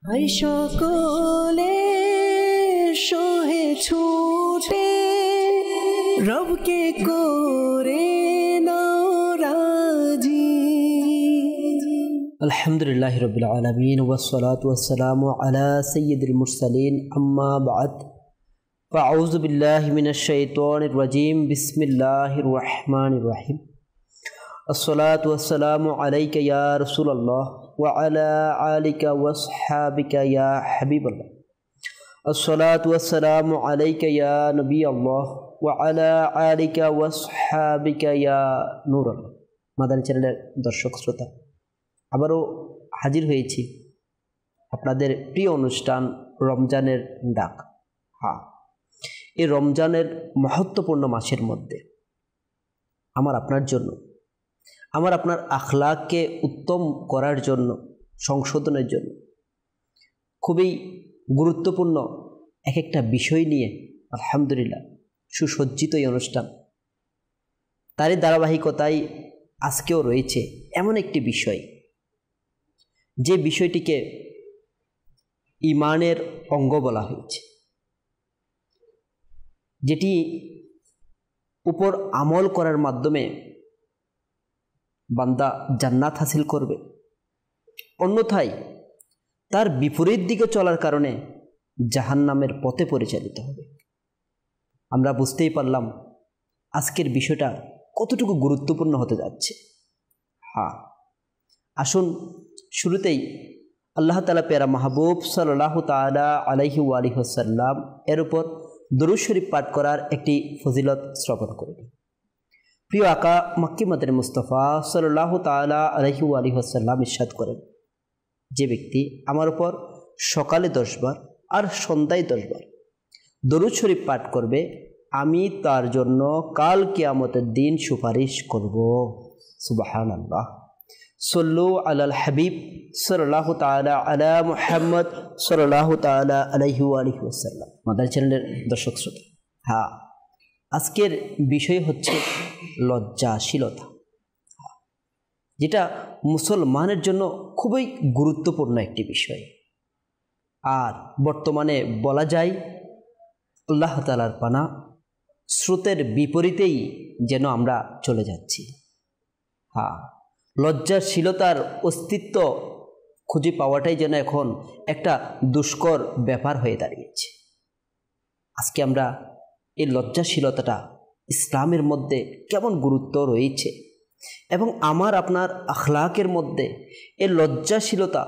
High সকলে সহে ছুটে রবকে করে নাও রাজি। আলহামদুলিল্লাহি রাব্বিল আলামিন ওয়াসসালাতু ওয়াসসালামু আলা সাইয়্যিদিল মুরসালিন আম্মা বা'দ। ফাআউযু বিল্লাহি মিনাশ শাইতানির রাজীম। বিসমিল্লাহির রহমানির রহিম। আসসালাতু ওয়াসসালামু আলাইকা ইয়া রাসূলুল্লাহ ওয়া আলা আলিকা ওয়াসহাবিকা ইয়া হাবিবাল্লাহ। আসসালাতু ওয়াসসালামু আলাইকা ইয়া নবিয়াল্লাহ ওয়া আলা আলিকা ওয়াসহাবিকা ইয়া নূরাল্লাহ। মাদানী চ্যানেলের দর্শক শ্রোতা, আবারও হাজির হয়েছি আপনাদের প্রিয় অনুষ্ঠান রমজানের ডাক। এই রমজানের মহত্বপূর্ণ মাসের মধ্যে আমার আপনার জন্য, আমার আপনার আখলাককে উত্তম করার জন্য, সংশোধনের জন্য খুবই গুরুত্বপূর্ণ এক একটা বিষয় নিয়ে আলহামদুলিল্লাহ সুসজ্জিত এই অনুষ্ঠান। তারই ধারাবাহিকতায় আজকেও রয়েছে এমন একটি বিষয়, যে বিষয়টিকে ঈমানের অঙ্গ বলা হয়েছে, যেটি উপর আমল করার মাধ্যমে বান্দা জান্নাত হাসিল করবে, অন্যথায় তার বিপরীত দিকে চলার কারণে জাহান্নামের পথে পরিচালিত হবে। আমরা বুঝতেই পারলাম আজকের বিষয়টা কতটুকু গুরুত্বপূর্ণ হতে যাচ্ছে। আসুন শুরুতেই আল্লাহ তাআলা প্যারা মাহবুব সাল্লাল্লাহু তাআলা আলাইহি ওয়া আলিহি ওয়াসাল্লাম এর উপর দরুদ শরীফ পাঠ করার একটি ফজিলত শ্রবণ করি। প্রিয় আকা মক্কি মদিনা মুস্তাফা সাল্লাল্লাহু তাআলা আলাইহি ওয়া আলিহি ওয়াসাল্লাম ইরশাদ করেন, যে ব্যক্তি আমার উপর সকালে 10 বার আর সন্ধ্যায় 10 বার দরুদ শরীফ পাঠ করবে, আমি তার জন্য কাল কিয়ামতের দিন সুপারিশ করব। সুবহানাল্লাহ। সল্লু আলাল হাবিব সাল্লাল্লাহু তাআলা আলা মুহাম্মদ সাল্লাল্লাহু তাআলা আলাইহি ওয়া আলিহি ওয়াসাল্লাম। মাদানী চ্যানেলের দর্শক শ্রোতা, আজকের বিষয় হচ্ছে লজ্জাশীলতা, যেটা মুসলমানের জন্য খুবই গুরুত্বপূর্ণ একটি বিষয়। আর বর্তমানে বলা যায় আল্লাহ তাআলার পানা, স্রোতের বিপরীতেই যেন আমরা চলে যাচ্ছি। লজ্জাশীলতার অস্তিত্ব খুঁজে পাওয়াটাই যেন এখন একটা দুষ্কর ব্যাপার হয়ে দাঁড়িয়েছে। আজকে আমরা এই লজ্জাশীলতাটা ইসলামের মধ্যে কেমন গুরুত্ব রয়েছে এবং আমার আপনার আখলাকের মধ্যে এই লজ্জাশীলতা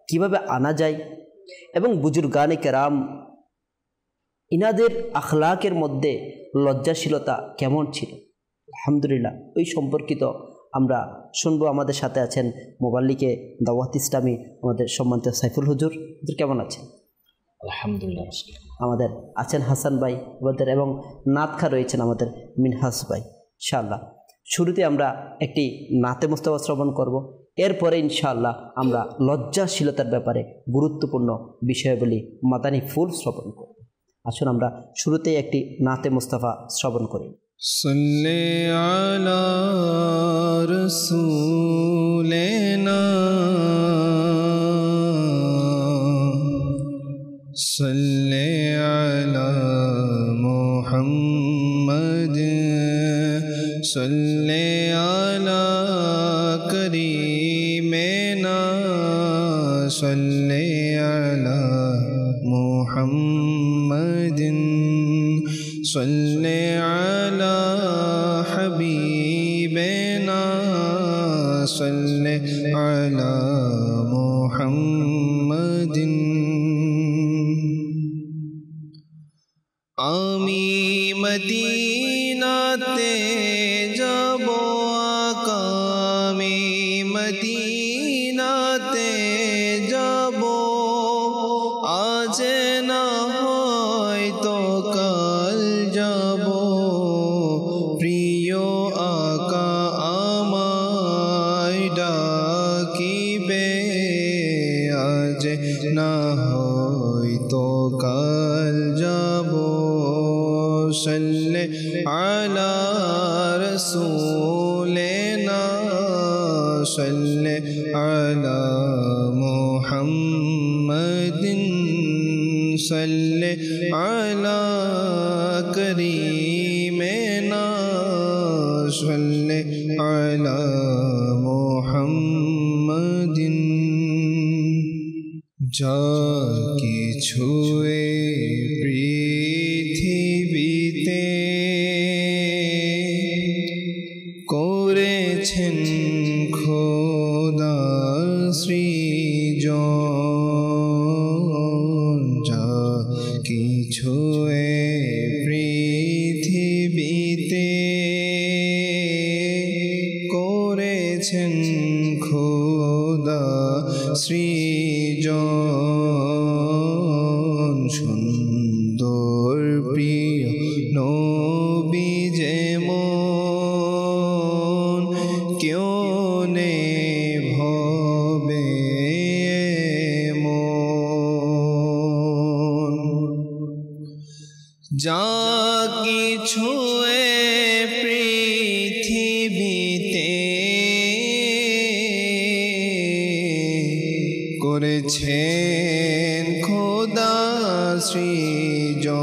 কিভাবে আনা যায় এবং বুজুর্গানে কেরাম ইনাদের আখলাকের মধ্যে লজ্জাশীলতা কেমন ছিল, আলহামদুলিল্লাহ ওই সম্পর্কিত আমরা শুনবো। আমাদের সাথে আছেন মোবাল্লিকে দাওয়াত ইসলামী আমাদের সম্মানিত সাইফুল হুজুর। কেমন আছেন? আলহামদুলিল্লাহ। আমাদের আছেন হাসান ভাই আমাদের, এবং নাতখা রয়েছেন আমাদের মিনহাস ভাই। ইনশাআল্লাহ শুরুতে আমরা একটি নাতে মুস্তাফা শ্রবণ করব, এরপরে ইনশাআল্লাহ আমরা লজ্জাশীলতার ব্যাপারে গুরুত্বপূর্ণ বিষয়াবলী মাদানী ফুল শ্রবণ করব। আসুন আমরা শুরুতেই একটি নাতে মুস্তাফা শ্রবণ করি। সাল্লি আলা রাসূলিনা সাল্লি আলা মুহাম্মাদ সাল্লি আলা করিমিনা সাল্লি আলা মুহাম্মাদিন সাল্লি আলা হাবিবিনা সাল্লি আলা মুহাম্মাদিন। আমি মদিনাতে যাব আকা, আমি মদিনাতে যাব, আজ না হয়তো কাল যাব, প্রিয় আকা আমায় ডাকিবে, আজ না হয়তো কাল যাব। সাল্লি আলা রাসূলিনা সাল্লি আলা মুহাম্মাদ सल्ले अला करीमेना सल्ले अला मुहम्मदिन যাকে ছুঁয়ে পৃথিবীতে করেছেন খোদা সৃজন যাকে ছুঁয়ে পৃথিবীতে করেছেন খোদা সৃজন সুন্দর প্রিয় নবী যেমন কেউ নেই ভবে মন যা কিছু পৃথিবীতে করেছেন খোদা সৃজন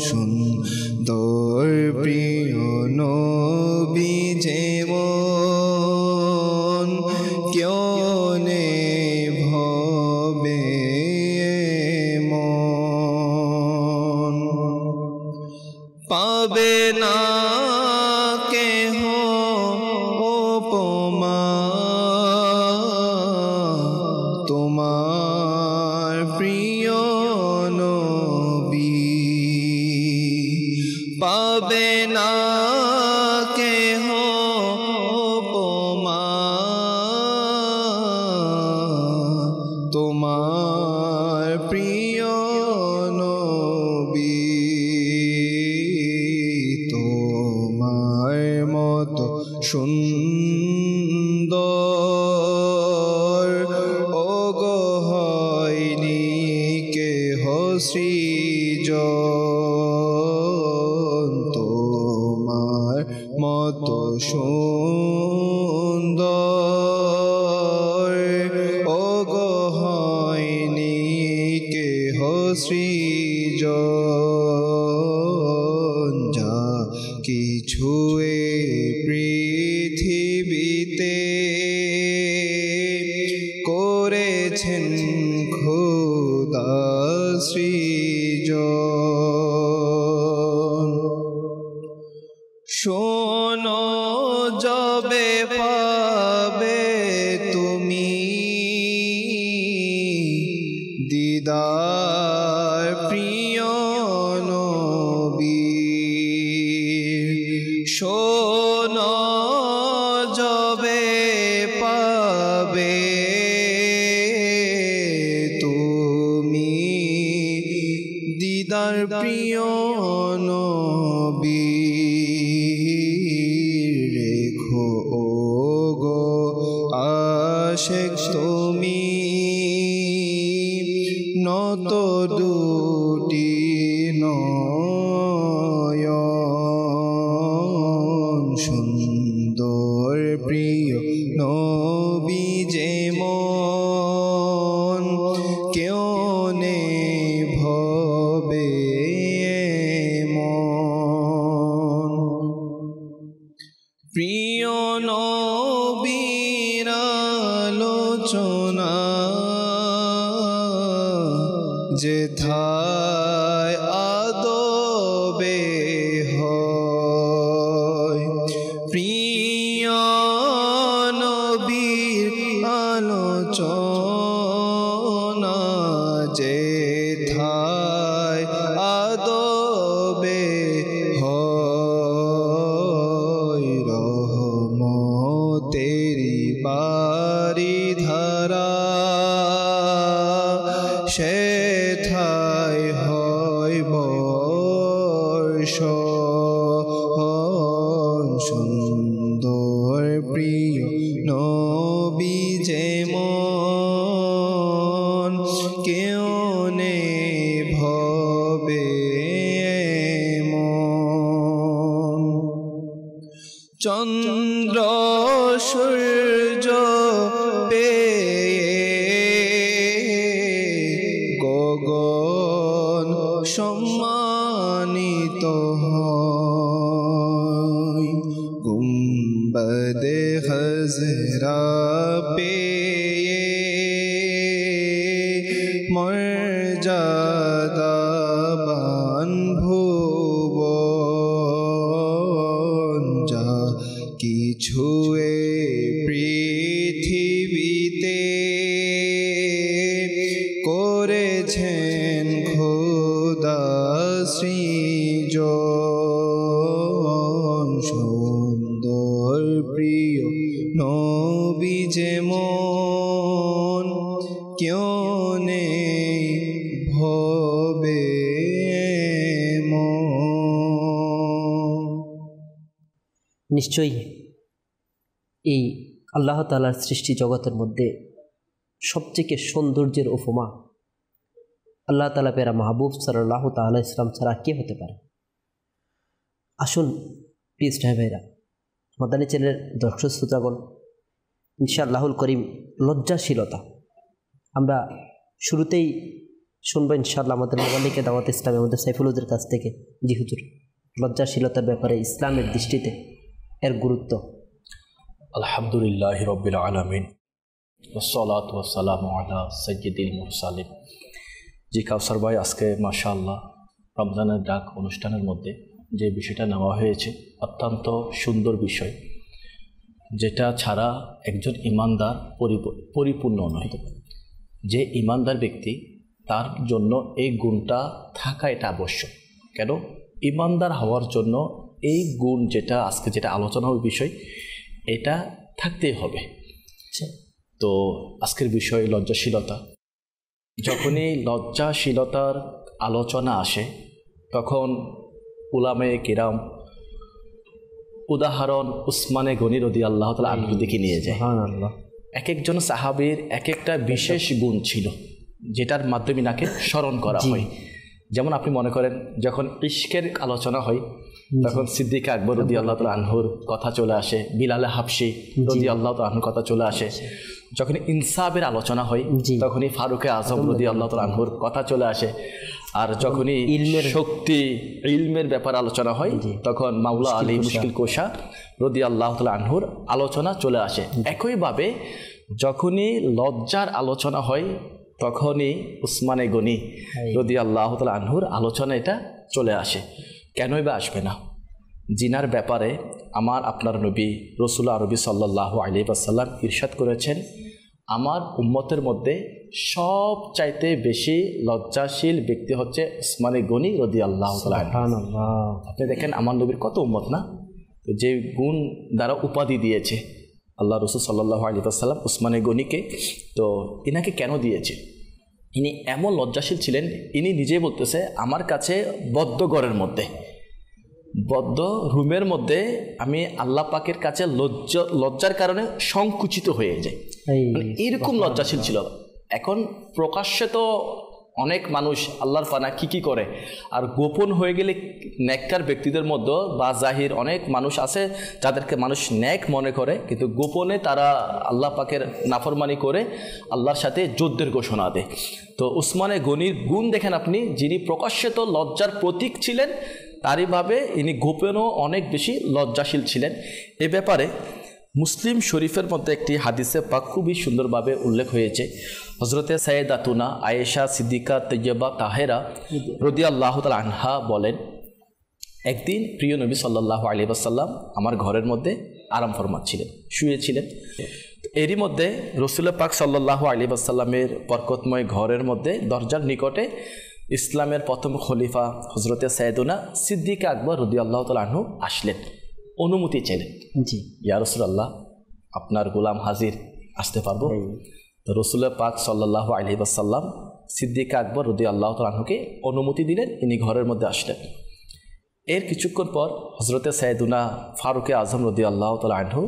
সুন্দর প্রিয় নবী যেমন কেউ নেই ভবে মন পাবে না কেহ উপমা তোমার প্রিয় নবী পাবে না কেহ উপমা তোমার প্রিয় নবী তোমার মতো সুন্দর ওগো হয়নি কেহ সৃজন তোমার মতো সুন্দর ওগো হয়নি কেহ সৃজন যা কিছু পৃথিবীতে করেছেন খোদা সৃজন শোনো যবে পাবে তুমি দিদার প্রিয় নবীর শোনো যবে পাবে তুমি দিদার প্রিয় নবীর রেখো গো আশিক তুমি নত দুটি নয়ন সুন্দর প্রিয় নবী যেমন কেউ নেই ভবে মন প্রিয় নবীর আলোচনা যেথায় আদবে হয় প্রিয় নবীর আলোচনা যেথায় আদবে হয় রহমতেরি বাড়ি ধারা সেথায় হয় বর্ষণ সুন্দর প্রিয় নবী যেমন কেউ নেই ভবে মন চন্দ্র সূর্য পেয়ে নজরা পেয়ে মর্যাদাবান ভুবন যা কিছু এ পৃথিবীতে করেছেন খোদা সৃজন সুন্দর প্রিয় নবী যেমন কেউ নেই ভবে নিশ্চয়ই এই আল্লাহ তাআলার সৃষ্টি জগতের মধ্যে সবথেকে সৌন্দর্যের উপমা আল্লাহ তাআলা পেরা মাহবুব সাল্লাল্লাহু তাআলা ইসলাম ছাড়া কে হতে পারে। আসুন পিস ভাইরা, মাদানী চ্যানেলের দর্শক শ্রোতাগণ, ইনশাআল্লাহুল করিম লজ্জাশীলতা আমরা শুরুতেই শুনবো ইনশাআল্লাহ আমাদের মোবাল্লিকে দাওয়াত ইসলামে আমাদের সাইফুল হুজুর কাছ থেকে। জি হুজুর, লজ্জাশীলতার ব্যাপারে ইসলামের দৃষ্টিতে এর গুরুত্ব। আলহামদুলিল্লাহি রাব্বিল আলামিন ওয়াসসালাতু ওয়াসসালামু আলা সাইয়্যিদিল মুরসালিন। জি কাউসার ভাই, আজকে মাশাআল্লাহ রমজানের ডাক অনুষ্ঠানের মধ্যে যে বিষয়টা নেওয়া হয়েছে অত্যন্ত সুন্দর বিষয়, যেটা ছাড়া একজন ইমানদার পরিপূর্ণ নয়। যে ইমানদার ব্যক্তি তার জন্য এই গুণটা থাকা এটা আবশ্যক। কেন? ইমানদার হওয়ার জন্য এই গুণ যেটা আজকে যেটা আলোচনা হবে বিষয়, এটা থাকতেই হবে। তো আজকের বিষয় লজ্জাশীলতা। যখনই লজ্জাশীলতার আলোচনা আসে তখন উলামায়ে কিরাম উদাহরণ উসমানে গনি রাদিয়াল্লাহু তাআলা আনহু দিকে নিয়ে যায়। এক একজন সাহাবীর এক একটা বিশেষ গুণ ছিল যেটার মাধ্যমে নাকে স্মরণ করা হয়। যেমন আপনি মনে করেন যখন ইশকের আলোচনা হয় তখন সিদ্দিক আকবর রাদিয়াল্লাহু তাআলা আনহুর কথা চলে আসে, বিলাল হাবশি রাদিয়াল্লাহু তাআলা আনহুর কথা চলে আসে। যখন ইনসাফের আলোচনা হয় তখনই ফারুক আজম রাদিয়াল্লাহু তাআলা আনহুর কথা চলে আসে। আর যখনই শক্তি ইলমের ব্যাপার আলোচনা হয় তখন মাওলা আলী মুশকিল কোশা রাদিয়াল্লাহু তাআলা আনহুর আলোচনা চলে আসে। একইভাবে যখনই লজ্জার আলোচনা হয় তখনই উসমানে গনি রাদিয়াল্লাহু তাআলা আনহুর আলোচনা এটা চলে আসে। কেনই বা আসবে না? জিনার ব্যাপারে আমার আপনার নবী রাসূল আরবি সাল্লাল্লাহু আলাইহি ওয়াসাল্লাম ইরশাদ করেছেন, আমার উম্মতের মধ্যে সবচাইতে বেশি লজ্জাশীল ব্যক্তি হচ্ছে উসমানে গনি রাদিয়াল্লাহু তাআলা আনহু। আপনি দেখেন আমার নবীর কত উম্মত না, তো যে গুণ দ্বারা উপাধি দিয়েছে আল্লাহ রাসূল সাল্লাল্লাহু আলাইহি ওয়াসাল্লাম উসমানে গনিকে, তো ইনাকে কেন দিয়েছে? ইনি এমন লজ্জাশীল ছিলেন, ইনি নিজেই বলতেছে আমার কাছে বদ্ধ ঘরের মধ্যে, বদ্ধ রুমের মধ্যে আমি আল্লাহ পাকের কাছে লজ্জার কারণে সংকুচিত হয়ে যাই। এরকম লজ্জাশীল ছিল। এখন প্রকাশ্যে তো অনেক মানুষ আল্লাহর পানা কি করে, আর গোপন হয়ে গেলে নেককার ব্যক্তিদের মধ্যে বা জাহির অনেক মানুষ আছে যাদেরকে মানুষ নেক মনে করে, কিন্তু গোপনে তারা আল্লাহ পাকের নাফরমানি করে আল্লাহর সাথে যুদ্ধের ঘোষণা দেয়। তো উসমানে গনির গুণ দেখেন আপনি, যিনি প্রকাশ্যে তো লজ্জার প্রতীক ছিলেন, তারইভাবে ইনি গোপনেও অনেক বেশি লজ্জাশীল ছিলেন। এ ব্যাপারে মুসলিম শরীফের মধ্যে একটি হাদিসে পাক খুবই সুন্দরভাবে উল্লেখ হয়েছে। হজরতে সাইয়েদাতুনা আয়েশা সিদ্দিকা তৈয়বা তাহেরা রাদিয়াল্লাহু তাআলা আনহা বলেন, একদিন প্রিয় নবী সাল্লাল্লাহু আলাইহি ওয়াসাল্লাম আমার ঘরের মধ্যে আরাম ফরমাচ্ছিলেন, শুয়েছিলেন। এরই মধ্যে রাসূল পাক সাল্লাল্লাহু আলাইহি ওয়াসাল্লামের বরকতময় ঘরের মধ্যে দরজার নিকটে ইসলামের প্রথম খলিফা হজরতে সাইয়েদুনা সিদ্দিক আকবর রাদিয়াল্লাহু তাআলা আনহু আসলেন, অনুমতি চাইলেন। জি ইয়া রাসূলুল্লাহ, আপনার গোলাম হাজির, আসতে পারবো? তো রাসূল পাক সাল্লাল্লাহু আলাইহি ওয়াসাল্লাম সিদ্দিক আকবর রাদিয়াল্লাহু তাআলা আনহুকে অনুমতি দিলেন, ইনি ঘরের মধ্যে আসলেন। এর কিছুক্ষণ পর হজরতে সাইয়েদুনা ফারুক আজম রাদিয়াল্লাহু তাআলা আনহু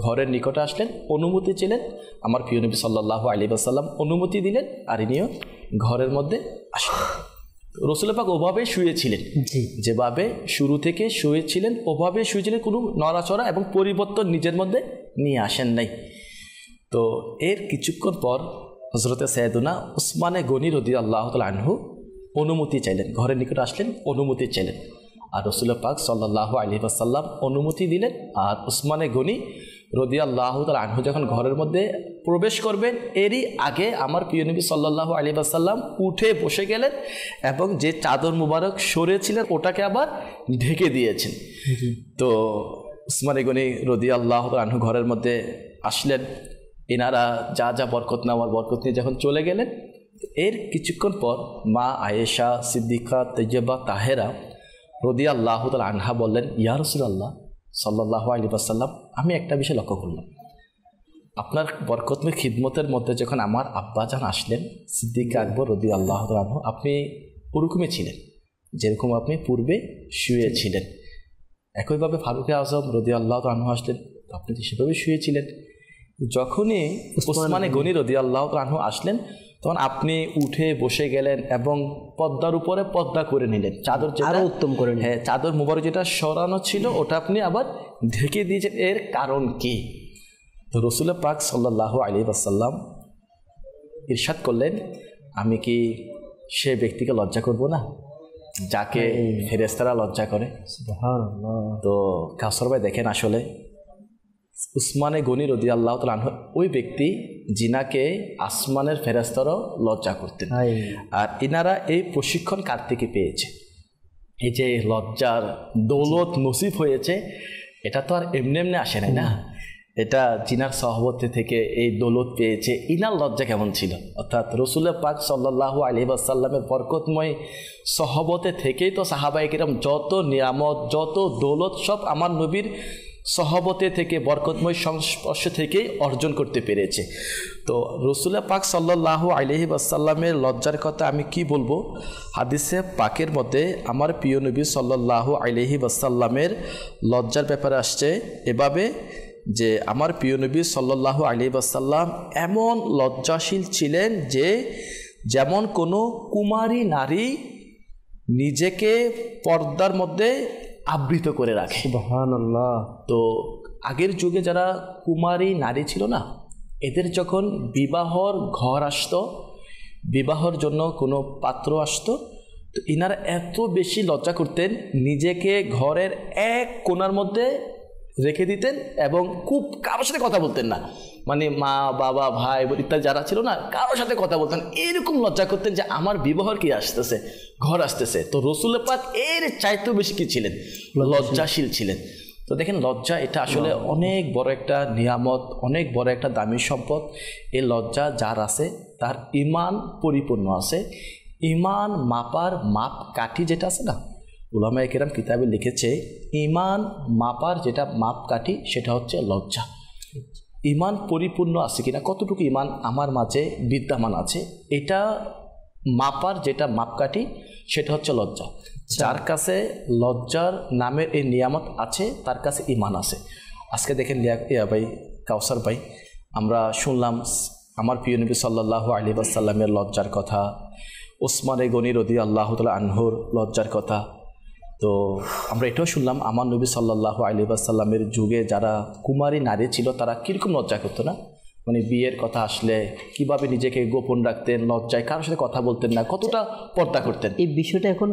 ঘরের নিকটে আসলেন, অনুমতি ছিলেন। আমার প্রিয় নবী সাল্লাল্লাহু আলাইহি ওয়াসাল্লাম অনুমতি দিলেন, আর ইনিও ঘরের মধ্যে আসলেন। রাসূল পাক ওভাবে শুয়েছিলেন, যেভাবে শুরু থেকে শুয়েছিলেন ওভাবে শুয়েছিলেন, কোনো নড়াচড়া এবং পরিবর্তন নিজের মধ্যে নিয়ে আসেন নাই। তো এর কিছুক্ষণ পর হজরতে সাইয়েদুনা উসমানে গনি রাদিয়াল্লাহু তাআলা আনহু অনুমতি চাইলেন, ঘরের নিকটে আসলেন, অনুমতি চাইলেন। আর রাসূল পাক সাল্লাল্লাহু আলাইহি ওয়াসাল্লাম অনুমতি দিলেন, আর উসমানে গনি রাদিয়াল্লাহু তাআলা আনহু যখন ঘরের মধ্যে প্রবেশ করবেন, এরই আগে আমার প্রিয় নবী সাল্লাল্লাহু আলাইহি ওয়াসাল্লাম উঠে বসে গেলেন এবং যে চাদর মুবারক সরিয়েছিলেন ওটাকে আবার ঢেকে দিয়েছেন। তো উসমানে গনি রাদিয়াল্লাহু তাআলা আনহু ঘরের মধ্যে আসলেন, এনারা যা যা বরকত নেওয়ার বরকত নিয়ে যখন চলে গেলেন, এর কিছুক্ষণ পর মা আয়েশা সিদ্দিকা তৈয়বা তাহেরা রাদিয়াল্লাহু তাআলা আনহা বললেন, ইয়া রাসূলুল্লাহ সাল্লাল্লাহু আলাইহি ওয়াসাল্লাম, আমি একটা বিষয় লক্ষ্য করলাম, আপনার বরকতময় খিদমতের মধ্যে যখন আমার আব্বাজান আসলেন সিদ্দিক আকবর রাদিয়াল্লাহু তাআলা আনহু, আপনি ওরকমই ছিলেন যেরকম আপনি পূর্বে শুয়েছিলেন। একইভাবে ফারুক আজম রাদিয়াল্লাহু তাআলা আনহু আসলেন, আপনি তো সেভাবে শুয়েছিলেন। যখনই উসমানে গনি রাদিয়াল্লাহু তাআলা আনহু আসলেন, তখন আপনি উঠে বসে গেলেন এবং পর্দার উপরে পর্দা করে নিলেন, চাদর যেটা উত্তম করে, হ্যাঁ চাদর মুবারক যেটা সরানো ছিল ওটা আপনি আবার ঢেকে দিয়েছেন। এর কারণ কি? তো রাসূল পাক সাল্লাল্লাহু আলাইহি ওয়াসাল্লাম ইরশাদ করলেন, আমি কি সে ব্যক্তিকে লজ্জা করব না যাকে ফেরেশতারা লজ্জা করে? সুবহানাল্লাহ। তো কাউসার ভাই দেখেন, আসলে উসমানে গনি রাদিয়াল্লাহু তাআলা আনহু ওই ব্যক্তি যিনাকে আসমানের ফেরেশতারাও লজ্জা করতেন। আর ইনারা এই প্রশিক্ষণ কার থেকে পেয়েছে? এই যে লজ্জার দৌলত নসিব হয়েছে, এটা তো আর এমনি এমনি আসে নাই না, এটা জিনার সহবতে থেকে এই দৌলত পেয়েছে। ইনার লজ্জা কেমন ছিল? অর্থাৎ রাসূল পাক সাল্লাল্লাহু আলাইহি ওয়াসাল্লামের বরকতময় সহবতে থেকেই তো সাহাবায়ে কিরাম যত নিয়ামত যত দৌলত সব আমার নবীর সহবতে থেকে বরকতময় সংস্পর্শ থেকেই অর্জন করতে পেরেছে। তো রাসূল পাক সাল্লাল্লাহু আলাইহি ওয়াসাল্লামের লজ্জার কথা আমি কি বলবো? হাদিসে পাকের মধ্যে আমার প্রিয় নবী সাল্লাল্লাহু আলাইহি ওয়াসাল্লামের লজ্জার ব্যাপারে আসছে এভাবে যে আমার প্রিয় নবী সাল্লাল্লাহু আলাইহি ওয়াসাল্লাম এমন লজ্জাশীল ছিলেন যে যেমন কোনো কুমারী নারী নিজেকে পর্দার মধ্যে আবৃত করে রাখে। সুবহানাল্লাহ। তো আগের যুগে যারা কুমারী নারী ছিল না, এদের যখন বিবাহর ঘর আসতো, বিবাহর জন্য কোনো পাত্র আসতো, তো ইনারা এত বেশি লজ্জা করতেন, নিজেকে ঘরের এক কোণার মধ্যে রেখে দিতেন এবং খুব কারোর সাথে কথা বলতেন না, মানে মা বাবা ভাই ইত্যাদি যারা ছিল না কারোর সাথে কথা বলতেন, এরকম লজ্জা করতেন যে আমার বিবাহর কি আসতেছে, ঘর আসতেছে। তো রাসূল পাক এর চাইতেও বেশি কি ছিলেন? লজ্জাশীল ছিলেন। তো দেখেন, লজ্জা এটা আসলে অনেক বড় একটা নিয়ামত, অনেক বড় একটা দামি সম্পদ। এই লজ্জা যার আছে তার ঈমান পরিপূর্ণ আছে। ঈমান মাপার মাপ কাঠি যেটা আছে না, উলামায়ে কেরাম কিতাবে লিখেছে ঈমান মাপার যেটা মাপ কাঠি সেটা হচ্ছে লজ্জা। ঈমান পরিপূর্ণ আছে কিনা, কতটুকু ঈমান আমার মাঝে বিদ্যমান আছে, এটা মাপার যেটা মাপকাঠি সেটা হচ্ছে লজ্জা। যার কাছে লজ্জার নামের এই নিয়ামত আছে তার কাছে ঈমান আছে। আজকে দেখেন ভাই কাউসার ভাই, আমরা শুনলাম আমার প্রিয় নবী সাল্লাল্লাহু আলাইহি ওয়াসাল্লামের লজ্জার কথা, উসমানে গনি রাদিয়াল্লাহু তাআলা আনহুর লজ্জার কথা। তো আমরা এটাও শুনলাম আমার নবী সাল্লাল্লাহু আলাইহি ওয়াসাল্লামের যুগে যারা কুমারী নারী ছিল তারা কীরকম লজ্জা করতো না, মানে বিয়ের কথা আসলে কিভাবে নিজেকে গোপন রাখতেন, লজ্জায় কারোর সাথে কথা বলতেন না, কতটা পর্দা করতেন। এই বিষয়টা এখন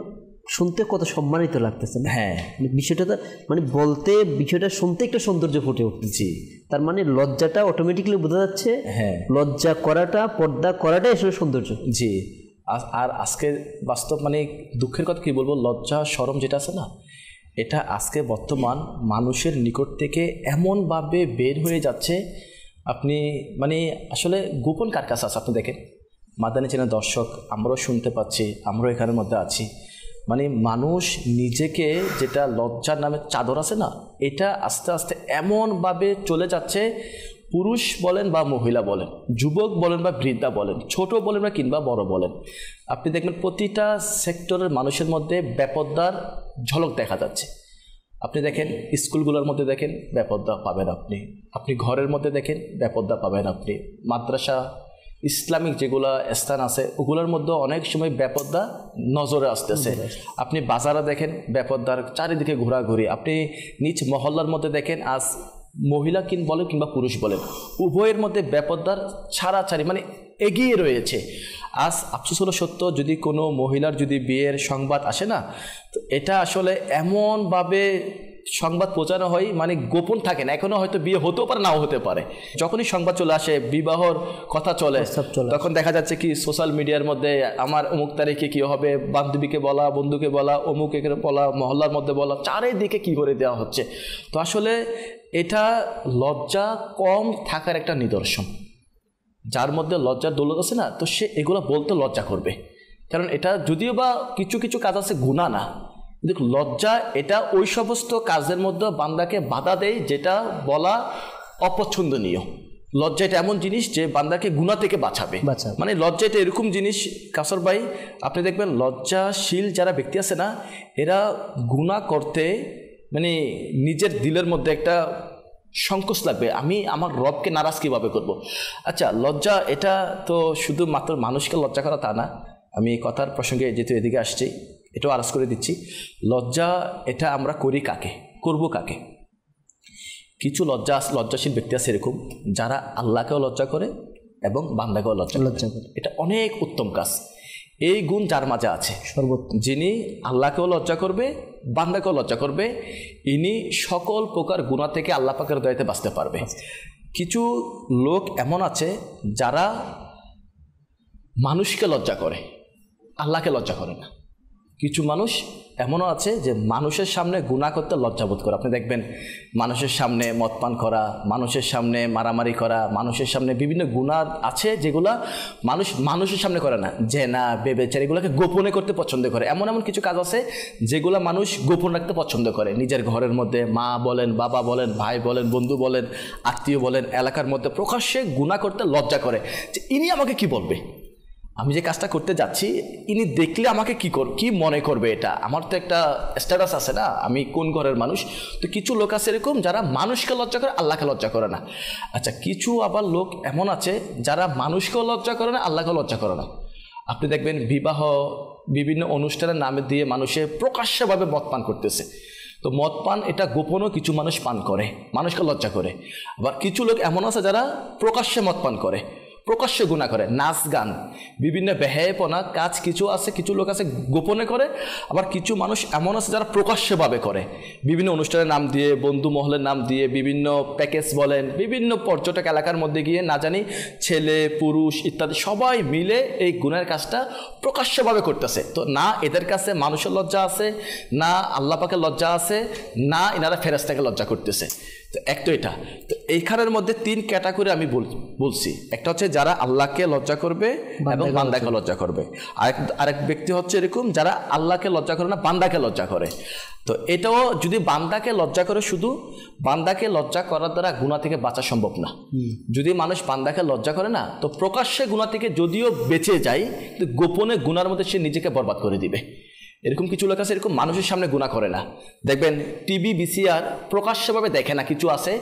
শুনতে কত সম্মানিত লাগতেছে না? হ্যাঁ, বিষয়টা তো মানে বলতে, বিষয়টা শুনতে একটা সৌন্দর্য ফুটে উঠছে। তার মানে লজ্জাটা অটোমেটিক্যালি বোঝা যাচ্ছে, হ্যাঁ লজ্জা করাটা, পর্দা করাটাই আসলে সৌন্দর্য। জি। আর আজকে বাস্তব মানে দুঃখের কথা কি বলবো, লজ্জা শরম যেটা আছে না, এটা আজকে বর্তমান মানুষের নিকট থেকে এমনভাবে বের হয়ে যাচ্ছে, আপনি মানে আসলে গোপন কার কাছে আছে? আপনি দেখেন মাদানী চ্যানেল দর্শক, আমরাও শুনতে পাচ্ছি, আমরাও এখানের মধ্যে আছি, মানে মানুষ নিজেকে যেটা লজ্জার নামে চাদর আছে না, এটা আস্তে আস্তে এমনভাবে চলে যাচ্ছে, পুরুষ বলেন বা মহিলা বলেন, যুবক বলেন বা বৃদ্ধা বলেন, ছোট বলেন বা কিংবা বড় বলেন, আপনি দেখবেন প্রতিটা সেক্টরের মানুষের মধ্যে বেপর্দার ঝলক দেখা যাচ্ছে। আপনি দেখেন স্কুলগুলোর মধ্যে দেখেন বেপর্দা পাবেন আপনি ঘরের মধ্যে দেখেন বেপর্দা পাবেন আপনি, মাদ্রাসা ইসলামিক যেগুলো স্থান আছে ওগুলোর মধ্যে অনেক সময় বেপর্দা নজরে আসতেছে। আপনি বাজারে দেখেন বেপর্দার চারিদিকে ঘোরাঘুরি, আপনি নিজ মহল্লার মধ্যে দেখেন আজ মহিলা বলেন কিংবা পুরুষ বলেন উভয়ের মধ্যে বেপর্দার ছাড়াছাড়ি মানে এগিয়ে রয়েছে। আজ আফসোস হলো সত্য, যদি কোনো মহিলার যদি বিয়ের সংবাদ আসে না, তো এটা আসলে এমনভাবে সংবাদ পৌঁছানো হয় মানে গোপন থাকে না, এখনো হয়তো বিয়ে হতেও পারে নাও হতে পারে। যখনই সংবাদ চলে আসে, বিবাহর কথা চলে, তখন দেখা যাচ্ছে কি সোশ্যাল মিডিয়ার মধ্যে আমার অমুক তারিখে কি হবে, বান্ধবীকে বলা, বন্ধুকে বলা, অমুকে বলা, মহল্লার মধ্যে বলা, চারিদিকে কি করে দেওয়া হচ্ছে। তো আসলে এটা লজ্জা কম থাকার একটা নিদর্শন। যার মধ্যে লজ্জার দৌলত আছে না, তো সে এগুলো বলতে লজ্জা করবে, কারণ এটা যদিও বা কিছু কিছু কাজ আছে গুনাহ না, কিন্তু লজ্জা এটা ওই সমস্ত কাজের মধ্যে বান্দাকে বাধা দেয় যেটা বলা অপছন্দনীয়। লজ্জা এটা এমন জিনিস যে বান্দাকে গুনাহ থেকে বাঁচাবে। মানে লজ্জা এটা এরকম জিনিস কাসর ভাই, আপনি দেখবেন লজ্জাশীল যারা ব্যক্তি আছে না, এরা গুনাহ করতে মানে নিজের দিলের মধ্যে একটা সংকোচ লাগবে, আমি আমার রবকে নারাজ কীভাবে করব। আচ্ছা, লজ্জা এটা তো শুধুমাত্র মানুষকে লজ্জা করা তা না। আমি কথার প্রসঙ্গে যেহেতু এদিকে আসছি, এটাও আরজ করে দিচ্ছি। লজ্জা এটা আমরা করি কাকে, করব কাকে? কিছু লজ্জাশীল ব্যক্তি আছে এরকম যারা আল্লাহকেও লজ্জা করে এবং বান্দাকেও লজ্জা করে। এটা অনেক উত্তম কাজ। এই গুণ যার মাঝে আছে, সর্বোত্তম, যিনি আল্লাহকেও লজ্জা করবে, বান্দাকেও লজ্জা করবে, ইনি সকল প্রকার গুনাহ থেকে আল্লাহ পাকের দয়াতে বাঁচতে পারবে। কিছু লোক এমন আছে যারা মানুষকে লজ্জা করে, আল্লাহকে লজ্জা করে না। কিছু মানুষ এমনও আছে যে মানুষের সামনে গুনাহ করতে লজ্জাবোধ করে। আপনি দেখবেন মানুষের সামনে মদ পান করা, মানুষের সামনে মারামারি করা, মানুষের সামনে বিভিন্ন গুনাহ আছে যেগুলা মানুষের সামনে করে না, জেনা, ব্যভিচার, এগুলোকে গোপনে করতে পছন্দ করে। এমন এমন কিছু কাজ আছে যেগুলো মানুষ গোপন রাখতে পছন্দ করে। নিজের ঘরের মধ্যে মা বলেন, বাবা বলেন, ভাই বলেন, বন্ধু বলেন, আত্মীয় বলেন, এলাকার মধ্যে প্রকাশ্যে গুনাহ করতে লজ্জা করে যে ইনি আমাকে কি বলবে, আমি যে কাজটা করতে যাচ্ছি ইনি দেখলে আমাকে কি মনে করবে, এটা আমার তো একটা স্ট্যাটাস আছে না, আমি কোন ঘরের মানুষ। তো কিছু লোক আছে এরকম যারা মানুষকে লজ্জা করে, আল্লাহকে লজ্জা করে না। আচ্ছা, কিছু আবার লোক এমন আছে যারা মানুষকেও লজ্জা করে না, আল্লাহকেও লজ্জা করে না। আপনি দেখবেন বিবাহ বিভিন্ন অনুষ্ঠানের নামে দিয়ে মানুষে প্রকাশ্যভাবে মদ পান করতেছে। তো মদ পান এটা গোপনও কিছু মানুষ পান করে, মানুষকে লজ্জা করে। আবার কিছু লোক এমন আছে যারা প্রকাশ্যে মদ পান করে, প্রকাশ্যে গুনাহ করে, নাচ গান, বিভিন্ন বেহায়াপনা কাজ কিছু আছে, কিছু লোক আছে গোপনে করে। আবার কিছু মানুষ এমন আছে যারা প্রকাশ্যভাবে করে, বিভিন্ন অনুষ্ঠানের নাম দিয়ে, বন্ধু মহলের নাম দিয়ে, বিভিন্ন প্যাকেজ বলেন, বিভিন্ন পর্যটক এলাকার মধ্যে গিয়ে না জানি ছেলে পুরুষ ইত্যাদি সবাই মিলে এই গুনাহের কাজটা প্রকাশ্যভাবে করতেছে। তো না এদের কাছে মানুষের লজ্জা আছে, না আল্লাহ পাকের লজ্জা আছে, না এনারা ফেরেশতাকে লজ্জা করতেছে। তো এক তো এটা, তো এইখানের মধ্যে তিন ক্যাটাগরি আমি বলছি। একটা হচ্ছে যারা আল্লাহকে লজ্জা করবে এবং বান্দাকে লজ্জা করবে। আরেক ব্যক্তি হচ্ছে এরকম যারা আল্লাহকে লজ্জা করে না, বান্দাকে লজ্জা করে। তো এটাও যদি বান্দাকে লজ্জা করে, শুধু বান্দাকে লজ্জা করার দ্বারা গুনাহ থেকে বাঁচা সম্ভব না। যদি মানুষ বান্দাকে লজ্জা করে না, তো প্রকাশ্যে গুনাহ থেকে যদিও বেঁচে যায়, তো গোপনে গুনার মধ্যে সে নিজেকে বরবাদ করে দিবে। এরকম কিছু লোক আছে এরকম মানুষের সামনে গুনাহ করে না। দেখবেন টিভি ভিসিআর প্রকাশ্যভাবে দেখে না। কিছু আছে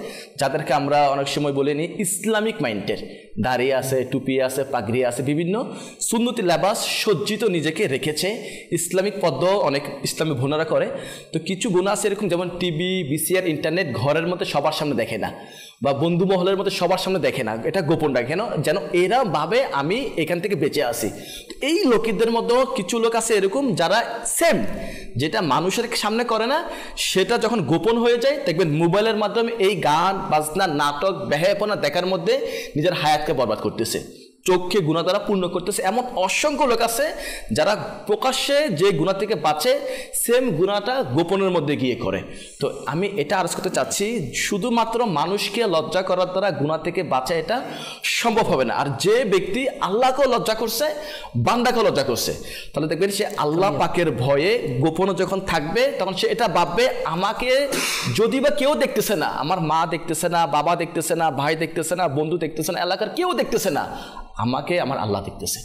যাদেরকে আমরা অনেক সময় বলে নিই ইসলামিক মাইন্ডের, দাড়ি আছে, টুপি আছে, পাগড়ি আছে, বিভিন্ন সুন্নতি লেবাস সজ্জিত নিজেকে রেখেছে, ইসলামিক পদ্মাও অনেক ইসলামী বোনেরা করে। তো কিছু গুনাহ আছে এরকম, যেমন টিভি ভিসিআর ইন্টারনেট ঘরের মধ্যে সবার সামনে দেখে না, বা বন্ধু মহলের মধ্যে সবার সামনে দেখে না, এটা গোপন রাখে। কেন? যেন এরা ভাবে আমি এখান থেকে বেঁচে আসি। এই লোকেদের মধ্যেও কিছু লোক আছে এরকম যারা সেম যেটা মানুষের সামনে করে না, সেটা যখন গোপন হয়ে যায়, দেখবেন মোবাইলের মাধ্যমে এই গান বাজনা নাটক বেহায়াপনা দেখার মধ্যে নিজের হায়াতকে বরবাদ করতেছে, চোখকে গুনাহ দ্বারা পূর্ণ করতেছে। এমন অসংখ্য লোক আছে যারা প্রকাশ্যে যে গুনাহ থেকে বাঁচে, সেম গুনাহটা গোপনের মধ্যে গিয়ে করে। তো আমি এটা আরজ করতে চাচ্ছি, শুধুমাত্র মানুষকে লজ্জা করার দ্বারা গুনাহ থেকে বাঁচা এটা সম্ভব হবে না। আর যে ব্যক্তি আল্লাহকেও লজ্জা করছে, বান্দাকেও লজ্জা করছে, তাহলে দেখবেন সে আল্লাহ পাকের ভয়ে গোপনে যখন থাকবে, তখন সে এটা ভাববে আমাকে যদি বা কেউ দেখতেছে না, আমার মা দেখতেছে না, বাবা দেখতেছে না, ভাই দেখতেছে না, বন্ধু দেখতেছে না, এলাকার কেউ দেখতেছে না, আমাকে আমার আল্লাহ দেখতেছে।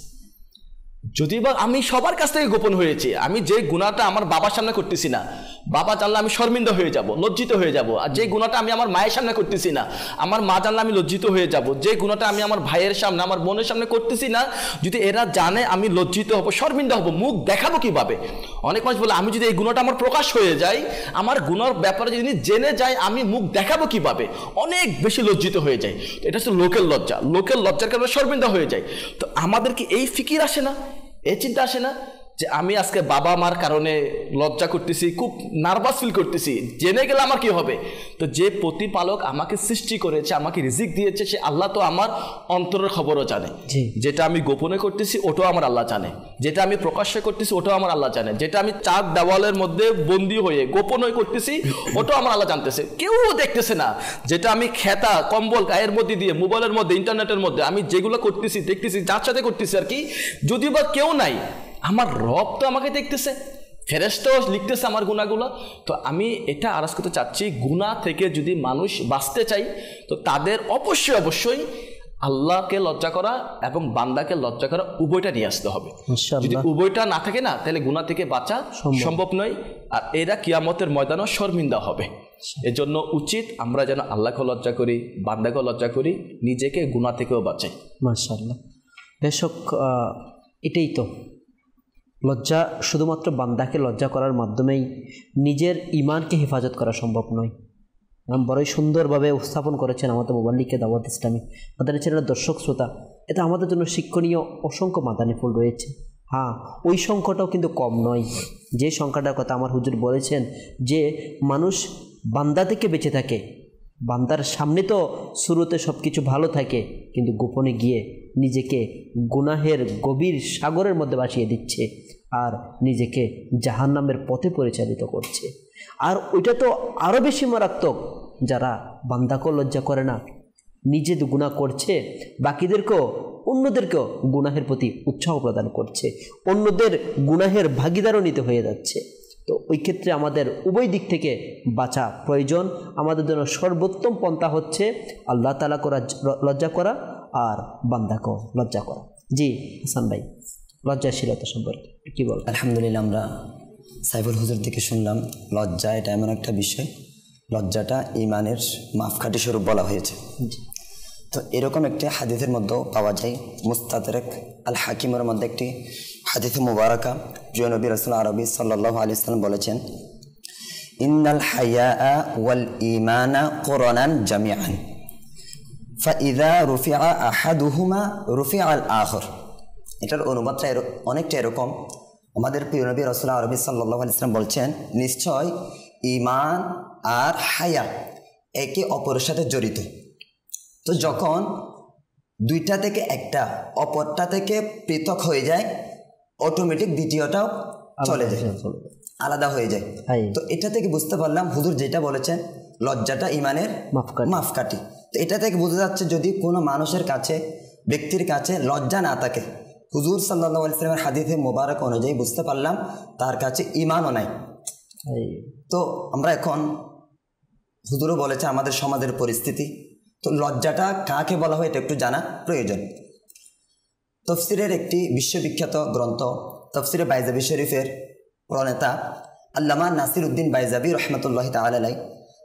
যদি বা আমি সবার কাছ থেকে গোপন হয়েছি, আমি যে গুনাহটা আমার বাবার সামনে করতেছি না, বাবা জানলে আমি শর্মিন্দা হয়ে যাব, লজ্জিত হয়ে যাব। আর যে গুনাহটা আমি আমার মায়ের সামনে করতেছি না, আমার মা জানলে আমি লজ্জিত হয়ে যাব। যে গুনাহটা আমি আমার ভাইয়ের সামনে, আমার বোনের সামনে করতেছি না, যদি এরা জানে আমি লজ্জিত হব, শর্মিন্দা হব, মুখ দেখাবো কিভাবে? অনেক মানুষ বলে আমি যদি এই গুনাহটা আমার প্রকাশ হয়ে যায়, আমার গুনাহর ব্যাপারে যদি জেনে যায়, আমি মুখ দেখাবো কিভাবে? অনেক বেশি লজ্জিত হয়ে যায়। তো এটা হচ্ছে লোকের লজ্জা, লোকের লজ্জার কারণে শর্মিন্দা হয়ে যায়। তো আমাদের কি এই ফিকির আসে না, এই চিন্তা আসে না যে আমি আজকে বাবা মার কারণে লজ্জা করতেছি, খুব নার্ভাস ফিল করতেছি, জেনে গেলে আমার কি হবে। তো যে প্রতিপালক আমাকে সৃষ্টি করেছে, আমাকে রিজিক দিয়েছে, সে আল্লাহ তো আমার অন্তরের খবরও জানে। যেটা আমি গোপনে করতেছি ওটাও আমার আল্লাহ জানে, যেটা আমি প্রকাশ্যে করতেছি ওটাও আমার আল্লাহ জানে, যেটা আমি চার দেওয়ালের মধ্যে বন্দি হয়ে গোপন হয়ে করতেছি ওটাও আমার আল্লাহ জানতেছে, কেউ দেখতেছে না। যেটা আমি খেতা কম্বল গায়ের মধ্যে দিয়ে, মোবাইলের মধ্যে, ইন্টারনেটের মধ্যে আমি যেগুলো করতেছি দেখতেছি, যার সাথে করতেছি আর কি, যদিও বা কেউ নাই, আমার রব তো আমাকে দেখতেছে, ফেরেশতাও লিখতেছে আমার গুনাহগুলো। তো আমি এটা আরজ করতে চাচ্ছি, গুনাহ থেকে যদি মানুষ বাঁচতে চাই তো তাদের অবশ্যই আল্লাহকে লজ্জা করা এবং বান্দাকে লজ্জা করা উভয়টা নিয়ে আসতে হবে। যদি উভয়টা না থাকে না, তাহলে গুনাহ থেকে বাঁচা সম্ভব নয়, আর এরা কিয়ামতের ময়দানও শর্মিন্দা হবে। এজন্য উচিত আমরা যেন আল্লাহকে লজ্জা করি, বান্দাকে লজ্জা করি, নিজেকে গুনাহ থেকেও বাঁচাই। মাশাআল্লাহ। বেশক এটাই তো লজ্জা, শুধুমাত্র বান্দাকে লজ্জা করার মাধ্যমেই নিজের ইমানকে হেফাজত করা সম্ভব নয়। বড়ই সুন্দরভাবে উপস্থাপন করেছেন আমাদের মোবাল্লিকে দাওয়াত ইসলামী। আমাদের চ্যানেলের দর্শক শ্রোতা, এটা আমাদের জন্য শিক্ষণীয় অসংখ্য মাদানী ফুল রয়েছে। হ্যাঁ, ওই সংখ্যাটাও কিন্তু কম নয়, যে সংখ্যাটার কথা আমার হুজুর বলেছেন, যে মানুষ বান্দা থেকে বেঁচে থাকে, বান্দার সামনে তো শুরুতে সব কিছু ভালো থাকে, কিন্তু গোপনে গিয়ে নিজেকে গুনাহের গভীর সাগরের মধ্যে ভাসিয়ে দিচ্ছে আর নিজেকে জাহান্নামের পথে পরিচালিত করছে। আর ওইটা তো আরও বেশি মারাত্মক, যারা বান্দাকেও লজ্জা করে না, নিজে তো গুনাহ করছে, বাকিদেরকেও, অন্যদেরকেও গুনাহের প্রতি উৎসাহ প্রদান করছে, অন্যদের গুনাহের ভাগিদারও নিতে হয়ে যাচ্ছে। তো ওই ক্ষেত্রে আমাদের উভয় দিক থেকে বাঁচা প্রয়োজন। আমাদের জন্য সর্বোত্তম পন্থা হচ্ছে আল্লাহ তাআলা লজ্জা করা আর বান্দাকেও লজ্জা করা। জি হাসান ভাই, লজ্জাশীলতা সম্পর্কে কী বল? আলহামদুলিল্লাহ, আমরা সাইফুল হুজুর থেকে শুনলাম লজ্জা এটা এমন একটা বিষয়, লজ্জাটা ইমানের মাপকাঠি স্বরূপ বলা হয়েছে। তো এরকম একটি হাদিসের মধ্যেও পাওয়া যায়, মুস্তাদরাক আল হাকিমের মধ্যে একটি হাদিসে মুবারাকা, প্রিয় নবী রাসূল আরবি সাল্লাল্লাহু আলাইহি ওয়াসাল্লাম বলেছেন, ইন্নাল হায়া ওয়াল ঈমানা কুরানান জামিআন ফাইযা রুফিআ আহাদুহুমা রুফিআ আল আখর। এটার অনুবাদটা অনেকটা এরকম, আমাদের প্রিয় নবী রাসূল আরবি সাল্লাল্লাহু আলাইহি ওয়াসাল্লাম বলছেন, নিশ্চয় ঈমান আর হায়া একে অপরের সাথে জড়িত। তো যখন দুইটা থেকে একটা অপরটা থেকে পৃথক হয়ে যায়, অটোমেটিক দ্বিতীয়টাও চলে যায়, আলাদা হয়ে যায়। তো এটা থেকে বুঝতে পারলাম হুজুর যেটা বলেছেন, লজ্জাটা ইমানের মাপকাঠি। তো এটা থেকে বোঝা যাচ্ছে, যদি কোনো মানুষের কাছে, ব্যক্তির কাছে লজ্জা না থাকে, হুজুর সাল্লাল্লাহু আলাইহি ওয়াসাল্লামের হাদিসে মোবারক অনুযায়ী বুঝতে পারলাম তার কাছে ইমানও নাই। তো আমরা এখন, হুজুরও বলেছে আমাদের সমাজের পরিস্থিতি, তো লজ্জাটা কাকে বলা হয় এটা একটু জানা প্রয়োজন। তফসিরের একটি বিশ্ববিখ্যাত গ্রন্থ তফসিরে বাইজাবি শরীফের প্রণেতা আল্লামা নাসির উদ্দিন বাইজাবি রহমতুল্লাহি তাআলা আলাইহি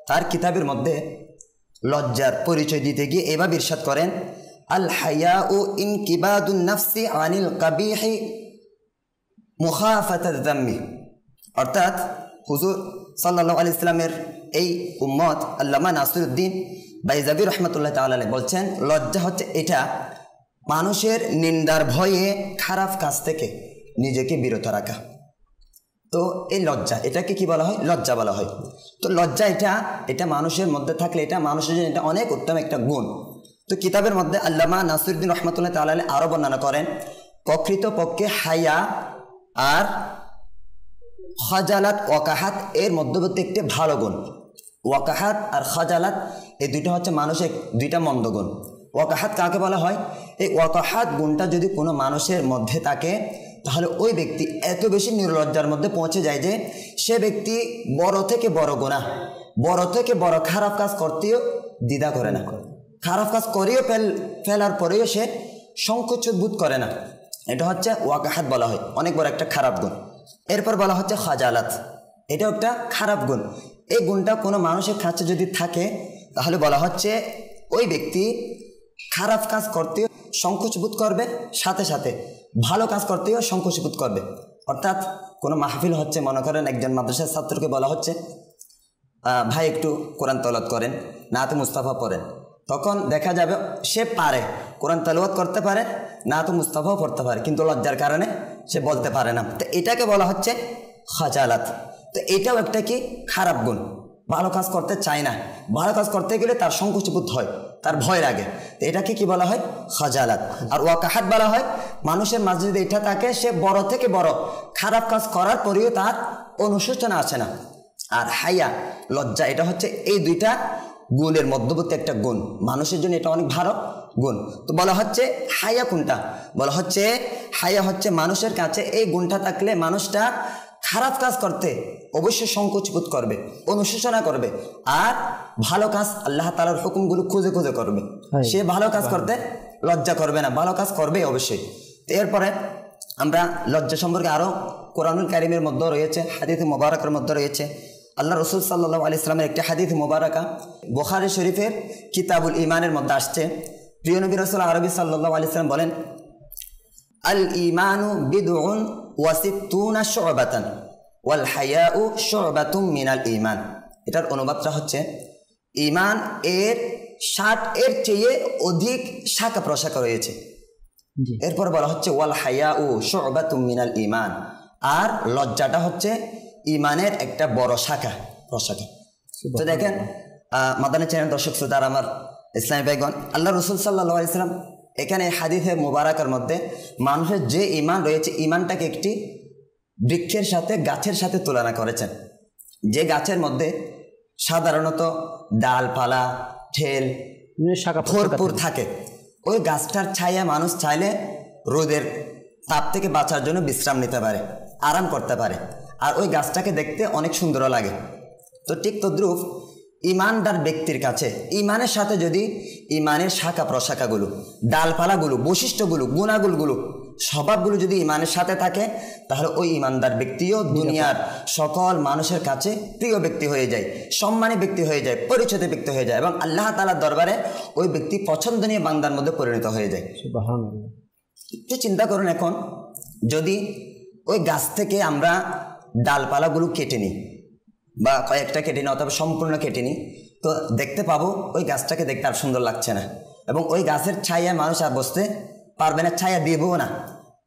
তার কিতাবের মধ্যে লজ্জার পরিচয় দিতে গিয়ে এভাবে ইরশাদ করেন, আল হায়াউ ইনকিবাদুন নাফসি আনিল কাবিহি মুখাফাতাত যাম্মি। অর্থাৎ হুজুর সাল্লাল্লাহু আলাইহি ওয়াসাল্লামের এই উম্মত আল্লামা নাসির উদ্দিন বাইজাবি রহমতুল্লাহি তাআলা আলাইহি বলছেন, লজ্জা হচ্ছে এটা মানুষের নিন্দার ভয়ে খারাপ কাজ থেকে নিজেকে বিরত রাখা। তো এই লজ্জা, এটাকে কি বলা হয়? লজ্জা বলা হয়। তো লজ্জা এটা মানুষের মধ্যে থাকলে এটা মানুষের জন্য এটা অনেক উত্তম একটা গুণ। তো কিতাবের মধ্যে আল্লামা নাসিরুদ্দিন রহমতুল্লাহি তাআলা আলাইহি আরো বর্ণনা করেন, প্রকৃতপক্ষে হায়া আর খাজালাত ওয়াকাহাত এর মধ্যবর্তী একটি ভালো গুণ। ওয়াকাহাত আর খাজালাত এই দুইটা হচ্ছে মানুষের দুইটা মন্দ গুণ। ওয়াকাহাত কাকে বলা হয়? এই ওয়াকাহাত গুণটা যদি কোনো মানুষের মধ্যে থাকে, তাহলে ওই ব্যক্তি এত বেশি নির্লজ্জার মধ্যে পৌঁছে যায় যে সে ব্যক্তি বড় থেকে বড় গুনাহ, বড় থেকে বড় খারাপ কাজ করতেও দ্বিধা করে না, খারাপ কাজ করেও ফেলার পরেও সে সংকোচ বোধ করে না। এটা হচ্ছে ওয়াকাহাত বলা হয়, অনেক বড় একটা খারাপ গুণ। এরপর বলা হচ্ছে খাজালাত, এটা একটা খারাপ গুণ। এই গুণটা কোনো মানুষের কাছে যদি থাকে, তাহলে বলা হচ্ছে ওই ব্যক্তি খারাপ কাজ করতেও সংকোচ বোধ করবে, সাথে সাথে ভালো কাজ করতেও সংকোচ বোধ করবে। অর্থাৎ কোনো মাহফিল হচ্ছে, মনে করেন একজন মাদ্রাসার ছাত্রকে বলা হচ্ছে, ভাই একটু কোরআন তেলাওয়াত করেন, নাতে মুস্তাফা পড়েন। তখন দেখা যাবে সে পারে কোরআন তেলাওয়াত করতে পারে, না তো মুস্তাফাও পড়তে পারে, কিন্তু লজ্জার কারণে সে বলতে পারে না। তো এটাকে বলা হচ্ছে খাজালাত। তো এটাও একটা কি খারাপ গুণ, ভালো কাজ করতে চায় না, ভালো কাজ করতে গেলে তার সংকুচিবোধ হয়, তার ভয় লাগে। তো এটাকে কি বলা হয়? খাজালাত। আর ওয়াকাহাত বলা হয় মানুষের মাঝে যদি এটা থাকে, সে বড় থেকে বড় খারাপ কাজ করার পরেও তার অনুশোচনা আসে না। আর হায়া, লজ্জা, এটা হচ্ছে এই দুইটা গুণের মধ্যবর্তী একটা গুণ, মানুষের জন্য এটা অনেক ভালো গুণ। তো বলা হচ্ছে হায়া কোনটা? বলা হচ্ছে হায়া হচ্ছে মানুষের কাছে এই গুণটা থাকলে মানুষটা খারাপ কাজ করতে অবশ্যই সংকোচবোধ করবে, অনুশোচনা করবে, আর ভালো কাজ আল্লাহ তাআলার হুকুমগুলো খুঁজে খুঁজে করবে। সে ভালো কাজ করতে লজ্জা করবে না, ভালো কাজ করবে অবশ্যই। তো এরপরে আমরা লজ্জা সম্পর্কে আরও কোরআনুল কারীমের মধ্যে রয়েছে, হাদিসে মোবারকের মধ্যে রয়েছে। আল্লাহ রসুল সাল্লাল্লাহু আলাইহি সাল্লামের একটি হাদিস মোবারকা বুখারী শরীফের কিতাবুল ঈমানের মধ্যে আসছে। প্রিয় নবী রাসূল আরবি সাল্লাল্লাহু আলাইহি সাল্লাম বলেন, আল ঈমানু বিদউন ওয়া সিত্তুনা শু'বাতান ওয়াল হায়াউ শু'বাতুম মিনাল ঈমান। এটার অনুবাদটা হচ্ছে ঈমান এর 60 এর চেয়ে অধিক শাখা প্রশাখা রয়েছে। এরপর বলা হচ্ছে ওয়াল হায়াউ শু'বাতুম মিনাল ঈমান, আর লজ্জাটা হচ্ছে ঈমানের একটা বড় শাখা প্রশাখা। তো দেখেন মাদানী চ্যানেল দর্শক শ্রোতা আমার ইসলামী ভাইগণ, আল্লাহ রসুল সাল্লাল্লাহু আলাইহি সাল্লাম এখানে হাদিসে মুবারাকার মধ্যে মানুষের যে ঈমান রয়েছে, ঈমানটাকে একটি বৃক্ষের সাথে, গাছের সাথে তুলনা করেছেন। যে গাছের মধ্যে সাধারণত ডালপালা, ঠেল ভরপুর থাকে, ওই গাছটার ছায়া মানুষ চাইলে রোদের তাপ থেকে বাঁচার জন্য বিশ্রাম নিতে পারে, আরাম করতে পারে, আর ওই গাছটাকে দেখতে অনেক সুন্দর লাগে। তো ঠিক তদ্রূপ ঈমানদার ব্যক্তির কাছে ঈমানের সাথে যদি ঈমানের শাখা প্রশাখাগুলো, ডালপালাগুলো, বৈশিষ্ট্যগুলো, গুণাগুণগুলো, স্বভাবগুলো যদি ঈমানের সাথে থাকে, তাহলে ওই ঈমানদার ব্যক্তিও দুনিয়ার সকল মানুষের কাছে প্রিয় ব্যক্তি হয়ে যায়, সম্মানী ব্যক্তি হয়ে যায়, পরিচিত ব্যক্তি হয়ে যায়, এবং আল্লাহ তাআলার দরবারে ওই ব্যক্তি পছন্দনীয় বান্দার মধ্যে পরিণত হয়ে যায়। সুবহানাল্লাহ। একটু চিন্তা করুন, এখন যদি ওই গাছ থেকে আমরা ডালপালাগুলো কেটে নিই, বা কয়েকটা কেটে নিই অথবা সম্পূর্ণ কেটে নিই, তো দেখতে পাবো ওই গাছটাকে দেখতে আর সুন্দর লাগছে না, এবং ওই গাছের ছায়ায় মানুষ আর বসতে পারবে না, ছায়া দিবও না।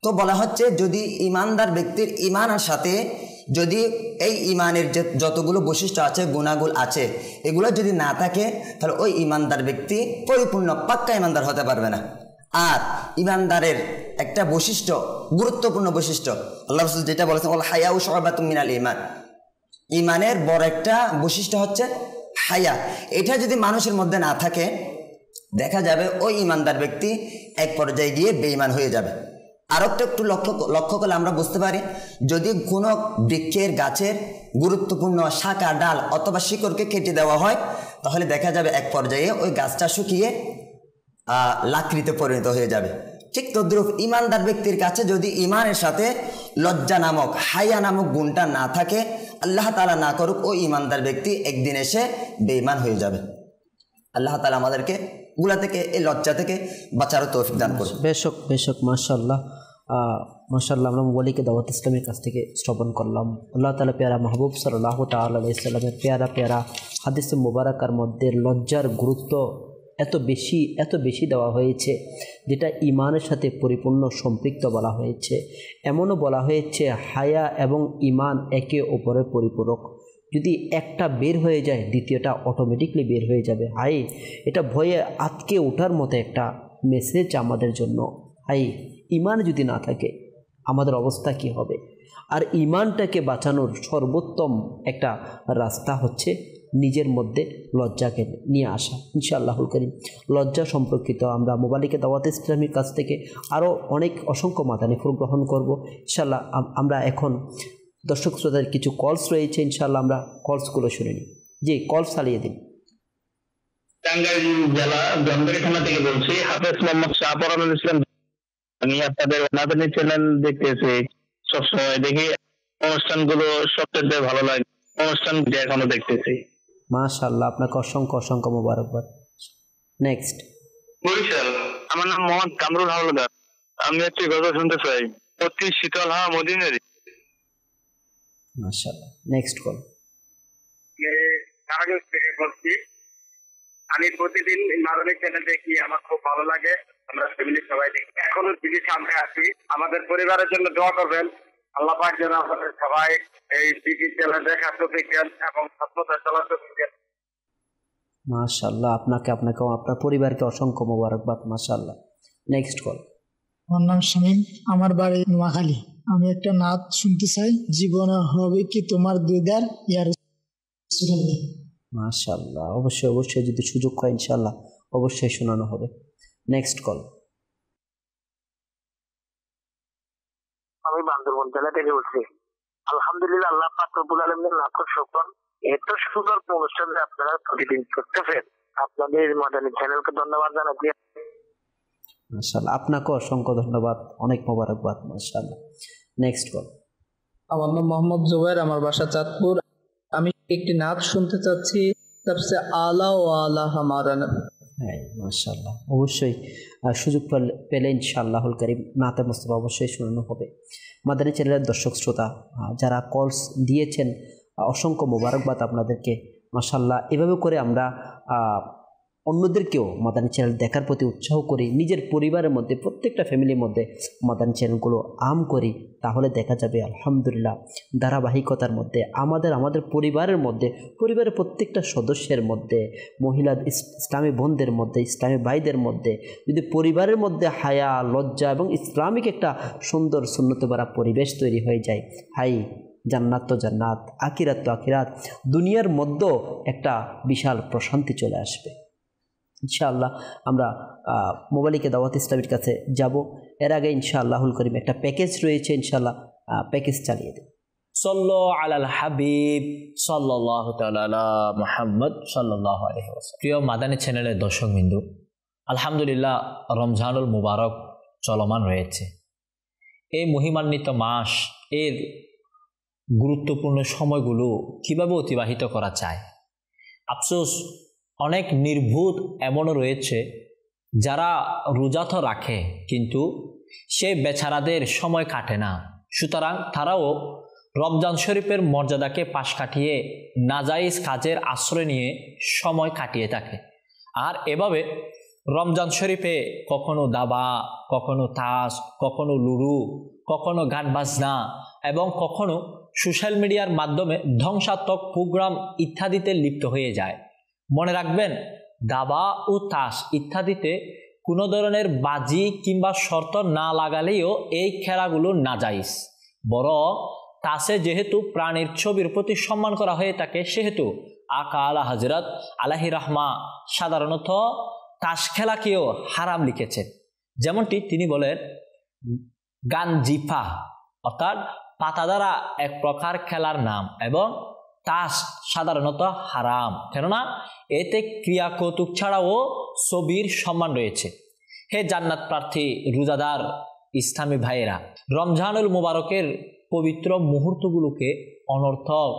তো বলা হচ্ছে যদি ঈমানদার ব্যক্তির ঈমানের সাথে যদি এই ঈমানের যে যতগুলো বৈশিষ্ট্য আছে, গুণাগুণ আছে, এগুলো যদি না থাকে, তাহলে ওই ঈমানদার ব্যক্তি পরিপূর্ণ পাক্কা ঈমানদার হতে পারবে না। আর ঈমানদারের একটা বৈশিষ্ট্য, গুরুত্বপূর্ণ বৈশিষ্ট্য, আল্লাহ রাসূল যেটা বলেছেন ওয়াল হায়াউ শু'বাতুম মিনাল ঈমান, ঈমানের বড় একটা বৈশিষ্ট্য হচ্ছে হায়া। এটা যদি মানুষের মধ্যে না থাকে, দেখা যাবে ওই ঈমানদার ব্যক্তি এক পর্যায়ে গিয়ে বেঈমান হয়ে যাবে। আর একটু লক্ষ্য করলে আমরা বুঝতে পারি, যদি কোনো বৃক্ষের, গাছের গুরুত্বপূর্ণ শাখা, ডাল অথবা শিকড়কে কেটে দেওয়া হয়, তাহলে দেখা যাবে এক পর্যায়ে ওই গাছটা শুকিয়ে লাকড়িতে পরিণত হয়ে যাবে। ঠিক তদ্রূপ ঈমানদার ব্যক্তির কাছে যদি ঈমানের সাথে লজ্জা নামক, হায়া নামক গুণটা না থাকে, আল্লাহ তাআলা না করুক, ওই ঈমানদার ব্যক্তি একদিন এসে বেঈমান হয়ে যাবে। আল্লাহ তাআলা আমাদেরকে গুলা থেকে, এই লজ্জা থেকে বাঁচার তৌফিক দান করুন। বেশক মাশাআল্লাহ, মাশাআল্লাহ। আমরা মুবালিকে দাওয়াত ইসলামের কাছ থেকে শ্রবণ করলাম আল্লাহ তাআলা পেয়ারা মাহবুব সাল্লাল্লাহু তাআলা আলাইহি সাল্লামের পেয়ারা হাদিসে মুবারাকার মধ্যে লজ্জার গুরুত্ব এত বেশি দেওয়া হয়েছে, যেটা ঈমানের সাথে পরিপূর্ণ সম্পৃক্ত বলা হয়েছে। এমনও বলা হয়েছে হায়া এবং ঈমান একে অপরের পরিপূরক। যদি একটা বের হয়ে যায়, দ্বিতীয়টা অটোমেটিকলি বের হয়ে যাবে। এটা ভয়ে আটকে ওঠার মতো একটা মেসেজ আমাদের জন্য। ঈমান যদি না থাকে আমাদের অবস্থা কি হবে? আর ঈমানটাকে বাঁচানোর সর্বোত্তম একটা রাস্তা হচ্ছে নিজের মধ্যে লজ্জাকে নিয়ে আসা। ইনশাআল্লাহুল কারীম লজ্জা সম্পর্কিত আমরা মুবালিকে দাওয়াত ইসলামীর কাছ থেকে আরও অসংখ্য মাদানী ফুল গ্রহণ করব ইনশাআল্লাহ। আমরা এখন দর্শক শ্রোতাদের কিছু কলস রয়েছে, ইনশাআল্লাহ আমরা কলসগুলো শুনে নিই। জি, কলস চালিয়ে দিন। টাঙ্গাইল জেলা ব্রাহ্মণবাড়িয়া থানা থেকে বলছি, হাফেজ মোহাম্মদ শাহপরানুল ইসলাম। আমি আপনাদের মাদানী চ্যানেল দেখতেছি, সবসময় দেখি, অনুষ্ঠানগুলো সবচেয়ে ভালো লাগে, অনুষ্ঠান এখনো দেখতেছি। মাশাআল্লাহ, আপনাকে অসংখ্য মোবারকবাদ। নেক্সট, বরিশাল। আমার নাম মোহাম্মদ কামরুল হাওলাদার। আমি একটি গজল শুনতে চাই, অতি শীতল হাওয়া মদিনারি। মাশাআল্লাহ। Next call. টাঙ্গাইল থেকে বলছি, আমি প্রতিদিন মাদানী চ্যানেল দেখি, আমার খুব ভালো লাগে, আমরা ফ্যামিলি সবাই দেখি। এখনো দিদি সামনে আছি, আমাদের পরিবারের জন্য দোয়া করবেন। আল্লাহ পাক যেন আমাদের সবাই এই দিদি চ্যানেল দেখার তৌফিক দেন এবং সত্যতা চলার তৌফিক দেন। মাশাআল্লাহ, আপনাকেও আপনার পরিবারকে অসংখ্য মোবারকবাদ। মাশাআল্লাহ। Next call. আমার নাম শামীম, আমার বাড়ি নোয়াখালী। আমি একটা নাচ শুনতে চাই, জীবনে হবে কি তোমার দিদার ইয়া রাসূলুল্লাহ। মাশাআল্লাহ, অবশ্যই যদি সুযোগ হয় ইনশাআল্লাহ অবশ্যই শোনানো হবে। Next call. আমি বান্দরবান জেলা থেকে বলছি। আলহামদুলিল্লাহ, আল্লাহ পাক রব্বুল আলামিনের লাখ শুকর, এত সুন্দর অনুষ্ঠান আপনারা প্রতিদিন করতেছেন। আপনাদের মাদানী চ্যানেলকে ধন্যবাদ জানাচ্ছি। মাশাআল্লাহ, আপনাকে অসংখ্য ধন্যবাদ, অনেক মোবারকবাদ। মাশাআল্লাহ। Next call. আমার নাম মোহাম্মদ জুবাইর, আমার বাসা চাঁদপুর। আমি একটি নাচ শুনতে চাচ্ছি, সবসে আলা ও আলা হামারা। হ্যাঁ, মাশাআল্লাহ, অবশ্যই সুযোগ পেলে ইনশাআল্লাহুল কারীম নাতে মুস্তাফা অবশ্যই শোনানো হবে। মাদানী চ্যানেলের দর্শক শ্রোতা যারা কলস দিয়েছেন, অসংখ্য মোবারকবাদ আপনাদেরকে। মাশাআল্লাহ, এভাবে করে আমরা অন্যদেরকেও মাদানী চ্যানেল দেখার প্রতি উৎসাহ করি, নিজের পরিবারের মধ্যে প্রত্যেকটা ফ্যামিলির মধ্যে মাদানী চ্যানেলগুলো আম করি, তাহলে দেখা যাবে আলহামদুলিল্লাহ ধারাবাহিকতার মধ্যে আমাদের পরিবারের মধ্যে, পরিবারের প্রত্যেকটা সদস্যের মধ্যে, মহিলা ইসলামী বোনদের মধ্যে, ইসলামী ভাইদের মধ্যে যদি পরিবারের মধ্যে হায়া, লজ্জা এবং ইসলামিক একটা সুন্দর সুন্নতে ভরা পরিবেশ তৈরি হয়ে যায়, হাই জান্নাত তো জান্নাত, আখিরাত তো আখিরাত, দুনিয়ার মধ্যেও একটা বিশাল প্রশান্তি চলে আসবে। ইনশাআল্লাহ আমরা মোবাইলিকে দাওয়াত ইসলামের কাছে যাব। এর আগে ইনশাআল্লাহুল করিম একটা প্যাকেজ রয়েছে, ইনশাআল্লাহ প্যাকেজ চালিয়ে দেব। সাল্লু আলাল হাবিব সাল্লাল্লাহু তাআলা আলা মুহাম্মদ সাল্লাল্লাহু আলাইহি ওয়াসাল্লাম। প্রিয় মাদানী চ্যানেলের দর্শকবৃন্দু, আলহামদুলিল্লাহ রমজানুল মুবারক চলমান রয়েছে। এই মহিমান্বিত মাস, এর গুরুত্বপূর্ণ সময়গুলো কিভাবে অতিবাহিত করা যায়? আফসোস, অনেক নির্ভুত এমনও রয়েছে যারা রোজা তো রাখে কিন্তু সে বেচারাদের সময় কাটে না। সুতরাং তারাও রমজান শরীফের মর্যাদাকে পাশ কাটিয়ে নাজাইজ কাজের আশ্রয় নিয়ে সময় কাটিয়ে থাকে। আর এভাবে রমজান শরীফে কখনো দাবা, কখনো তাস, কখনো লুডু, কখনো গান বাজনা এবং কখনো সোশ্যাল মিডিয়ার মাধ্যমে ধ্বংসাত্মক প্রোগ্রাম ইত্যাদিতে লিপ্ত হয়ে যায়। মনে রাখবেন, দাবা ও তাস ইত্যাদিতে কোনো ধরনের বাজি কিংবা শর্ত না লাগালেও এই খেলাগুলো নাজাইজ। বরং তাসে যেহেতু প্রাণীর ছবির প্রতি সম্মান করা হয়ে থাকে, সেহেতু আকা আলা হযরত আলাইহির রাহমা সাধারণত তাস খেলাকেও হারাম লিখেছেন। যেমনটি তিনি বলেন, গানজিফা অর্থাৎ পাতা দ্বারা এক প্রকার খেলার নাম এবং তাস সাধারণত হারাম, কেননা এতে ক্রিয়া কৌতুক ছাড়াও ছবির সম্মান রয়েছে। হে জান্নাত প্রার্থী রোজাদার ইসলামী ভাইয়েরা, রমজানুল মুবারকের পবিত্র মুহূর্তগুলোকে অনর্থক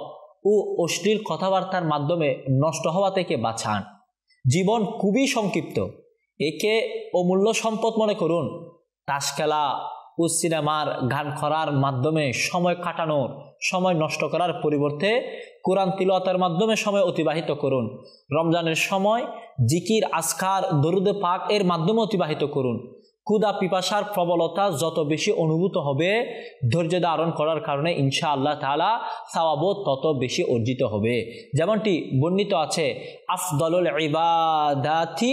ও অশ্লীল কথাবার্তার মাধ্যমে নষ্ট হওয়া থেকে বাঁচান। জীবন খুবই সংক্ষিপ্ত, একে অমূল্য সম্পদ মনে করুন। তাস খেলা ও সিনেমার গান করার মাধ্যমে সময় কাটানোর, সময় নষ্ট করার পরিবর্তে কোরআন তিলাওয়াতের মাধ্যমে সময় অতিবাহিত করুন। রমজানের সময় জিকির, আজকার, দরুদে পাক এর মাধ্যমে অতিবাহিত করুন। ক্ষুধা পিপাসার প্রবলতা যত বেশি অনুভূত হবে, ধৈর্য ধারণ করার কারণে ইনশাআল্লাহ তাআলা সওয়াবও তত বেশি অর্জিত হবে। যেমনটি বর্ণিত আছে, আফদালুল ইবাদাতি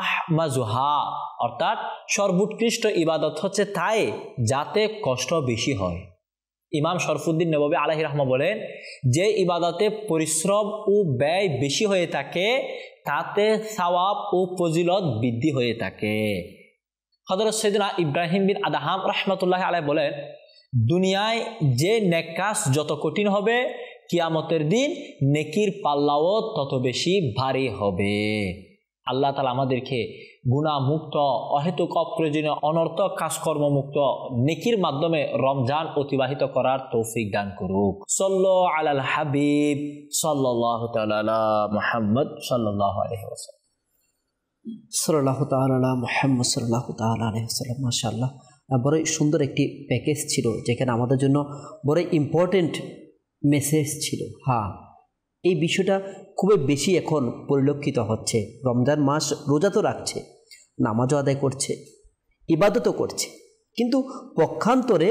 আহমাজুহা, অর্থাৎ সর্বোৎকৃষ্ট ইবাদত হচ্ছে তাই যাতে কষ্ট বেশি হয়। ইমাম শরফুদ্দিন নববী আলাইহির রাহমা বলেন, যে ইবাদতে পরিশ্রম ও ব্যয় বেশি হয়ে থাকে তাতে সওয়াব ও ফজিলত বৃদ্ধি হয়ে থাকে। হযরত সাইয়েদনা ইব্রাহিম বিন আদহাম রাহমাতুল্লাহি আলাইহি বলেন, দুনিয়ায় যে নেক কাজ যত কঠিন হবে, কিয়ামতের দিন নেকির পাল্লাও তত বেশি ভারী হবে। আল্লাহ তাআলা আমাদেরকে গুনাহমুক্ত, অহেতুক অপ্রয়োজনীয় অনর্থক কাজকর্ম মুক্ত নেকির মাধ্যমে রমজান অতিবাহিত করার তৌফিক দান করুক। সাল্লু আলাল হাবিব সাল্লাল্লাহু তাআলা আলা মুহাম্মদ সাল্লাল্লাহু আলাইহি ওয়াসাল্লাম। সাল্লাল্লাহু তাআলা আলা মুহাম্মদ সাল্লাল্লাহু তাআলা আলাইহি ওয়াসাল্লাম। মাশাআল্লাহ, বড়ই সুন্দর একটি প্যাকেজ ছিল, যেখানে আমাদের জন্য বড় ইম্পর্টেন্ট মেসেজ ছিল। হ্যাঁ, এই বিষয়টা খুবই বেশি এখন পরিলক্ষিত হচ্ছে। রমজান মাস রোজা তো রাখছে, নামাজও আদায় করছে, ইবাদতও করছে, কিন্তু পক্ষান্তরে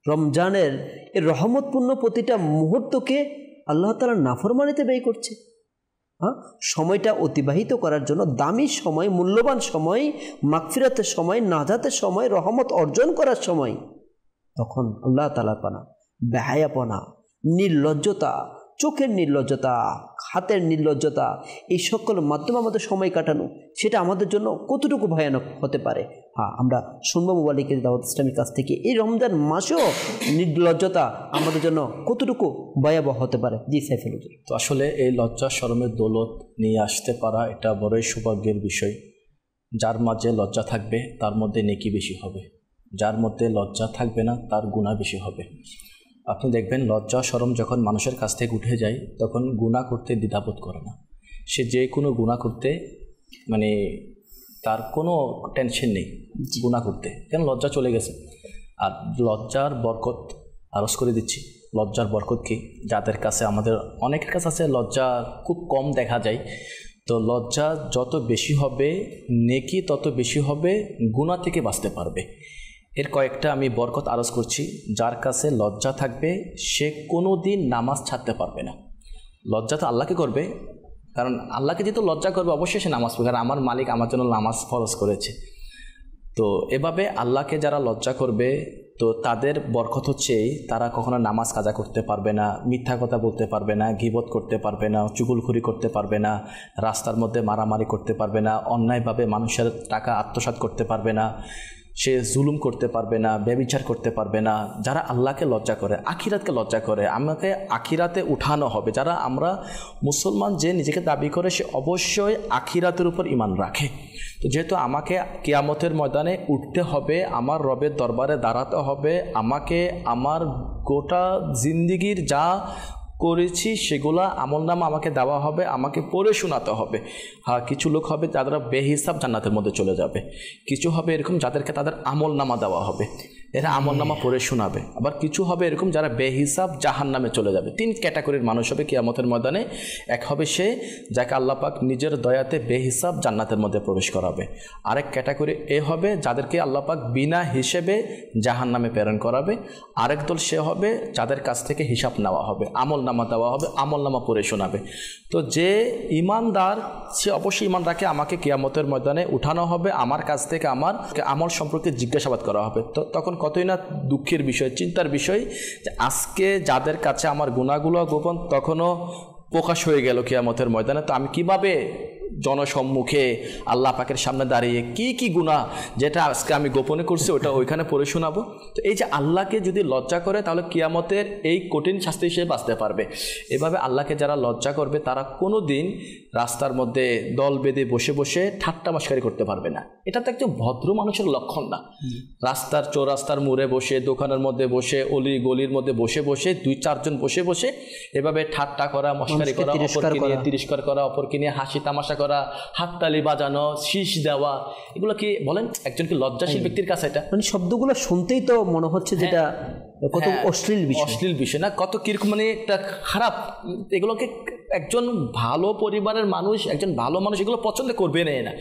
রমজানের এই রহমতপূর্ণ প্রতিটা মুহূর্তকে আল্লাহ তাআলার নাফরমানিতে ব্যয় করছে। সময়টা অতিবাহিত করার জন্য দামি সময়, মূল্যবান সময়, মাগফিরাতের সময়, নাজাতের সময়, রহমত অর্জন করার সময়, তখন আল্লাহ তাআলার পানা, বেহায়াপনা, নির্লজ্জতা, চোখের নির্লজ্জতা, হাতের নির্লজ্জতা, এই সকল মাধ্যমে আমাদের সময় কাটানো, সেটা আমাদের জন্য কতটুকু ভয়ানক হতে পারে। আমরা শুনবো মুবালিকের দাওয়াত ইসলামীর কাছ থেকে এই রমজান মাসেও নির্লজ্জতা আমাদের জন্য কতটুকু ভয়াবহ হতে পারে। জি সাইফুল হুজুর। তো আসলে এই লজ্জা শরমের দৌলত নিয়ে আসতে পারা এটা বড়ই সৌভাগ্যের বিষয়। যার মাঝে লজ্জা থাকবে তার মধ্যে নেকি বেশি হবে, যার মধ্যে লজ্জা থাকবে না তার গুনাহ বেশি হবে। আপনি দেখবেন লজ্জা শরম যখন মানুষের কাছ থেকে উঠে যায় তখন গুনাহ করতে দ্বিধাবোধ করে না। সে যে কোনো গুনাহ করতে মানে তার কোনো টেনশন নেই গুনাহ করতে, কেন লজ্জা চলে গেছে। আর লজ্জার বরকত আরজ করে দিচ্ছি। লজ্জার বরকত কি? যাদের কাছে, আমাদের অনেকের কাছে আছে লজ্জা খুব কম দেখা যায়, তো লজ্জা যত বেশি হবে নেকি তত বেশি হবে, গুনাহ থেকে বাঁচতে পারবে। এর কয়েকটা আমি বরকত আরজ করছি। যার কাছে লজ্জা থাকবে সে কোনো দিন নামাজ ছাড়তে পারবে না। লজ্জা তো আল্লাহকে করবে, কারণ আল্লাহকে যেহেতু লজ্জা করবে অবশ্যই সে নামাজ পড়বে, কারণ আমার মালিক আমার জন্য নামাজ ফরজ করেছে। তো এভাবে আল্লাহকে যারা লজ্জা করবে তো তাদের বরকত হচ্ছে তারা কখনো নামাজ কাজা করতে পারবে না, মিথ্যা কথা বলতে পারবে না, গীবত করতে পারবে না, চুগলখুরি করতে পারবে না, রাস্তার মধ্যে মারামারি করতে পারবে না, অন্যায়ভাবে মানুষের টাকা আত্মসাৎ করতে পারবে না, সে জুলুম করতে পারবে না, ব্যভিচার করতে পারবে না। যারা আল্লাহকে লজ্জা করে, আখিরাতকে লজ্জা করে, আমাকে আখিরাতে উঠানো হবে। যারা আমরা মুসলমান যে নিজেকে দাবি করে সে অবশ্যই আখিরাতের উপর ঈমান রাখে। তো যেহেতু আমাকে কিয়ামতের ময়দানে উঠতে হবে, আমার রবের দরবারে দাঁড়াতে হবে, আমাকে আমার গোটা জিন্দিগির যা করেছি সেগুলা আমলনামা আমাকে দেওয়া হবে, আমাকে পড়ে শোনাতে হবে। কিছু লোক হবে যারা বেহিসাব জান্নাতের মধ্যে চলে যাবে, কিছু হবে এরকম যাদেরকে তাদের আমলনামা দেওয়া হবে, এরা আমলনামা পড়ে শোনাবে। আবার কিছু হবে এরকম যারা বেহিসাব জাহান্নামে চলে যাবে। 3 ক্যাটাগরির মানুষ হবে কিয়ামতের ময়দানে। এক হবে সে যাকে আল্লাহ পাক নিজের দয়াতে বেহিসাব জান্নাতের মধ্যে প্রবেশ করাবে। আরেক ক্যাটাগরি এ হবে যাদেরকে আল্লাহ পাক বিনা হিসেবে জাহান্নামে প্রেরণ করাবে। আরেক দল সে হবে যাদের কাছ থেকে হিসাব নেওয়া হবে, আমলনামা দেওয়া হবে, আমলনামা পড়ে শোনাবে। তো যে ইমানদার সে অবশ্যই ইমান রাখে, আমাকে কিয়ামতের ময়দানে উঠানো হবে, আমার কাছ থেকে আমার আমল সম্পর্কে জিজ্ঞাসাবাদ করা হবে। তো তখন কতই না দুঃখের বিষয়, চিন্তার বিষয় যে আজকে যাদের কাছে আমার গুনাহগুলো গোপন তখনও প্রকাশ হয়ে গেল কিয়ামতের ময়দানে। তো আমি কিভাবে জনসম্মুখে আল্লাহ পাকের সামনে দাঁড়িয়ে কি গুনাহ যেটা আজকে আমি গোপনে করছি ওটা ওইখানে পড়ে শোনাবো। তো এই যে আল্লাহকে যদি লজ্জা করে তাহলে কিয়ামতের এই কঠিন শাস্তি হিসেবে বাঁচতে পারবে। এভাবে আল্লাহকে যারা লজ্জা করবে তারা কোনো দিন রাস্তার মধ্যে দল বেঁধে বসে বসে ঠাট্টা মশকারি করতে পারবে না। এটা তো একজন ভদ্র মানুষের লক্ষণ না। রাস্তার চৌরাস্তার মোড়ে বসে, দোকানের মধ্যে বসে, অলি গলির মধ্যে বসে বসে 2-4 জন বসে বসে এভাবে ঠাট্টা করা, মশকারি করা, অপরকে নিয়ে তিরস্কার করা, অপরকে নিয়ে হাসি তামাশা করা, হাততালি বাজানো, শীষ দেওয়া, এগুলো কি বলেন একজন কি লজ্জাশীল ব্যক্তির কাছে? এটা মানে শব্দগুলো শুনতেই তো মনে হচ্ছে যেটা কত অশ্লীল বিষয় না, কত কিরকম মানে একটা খারাপ। এগুলোকে একজন ভালো পরিবারের মানুষ, একজন ভালো মানুষ এগুলো পছন্দ করবে না।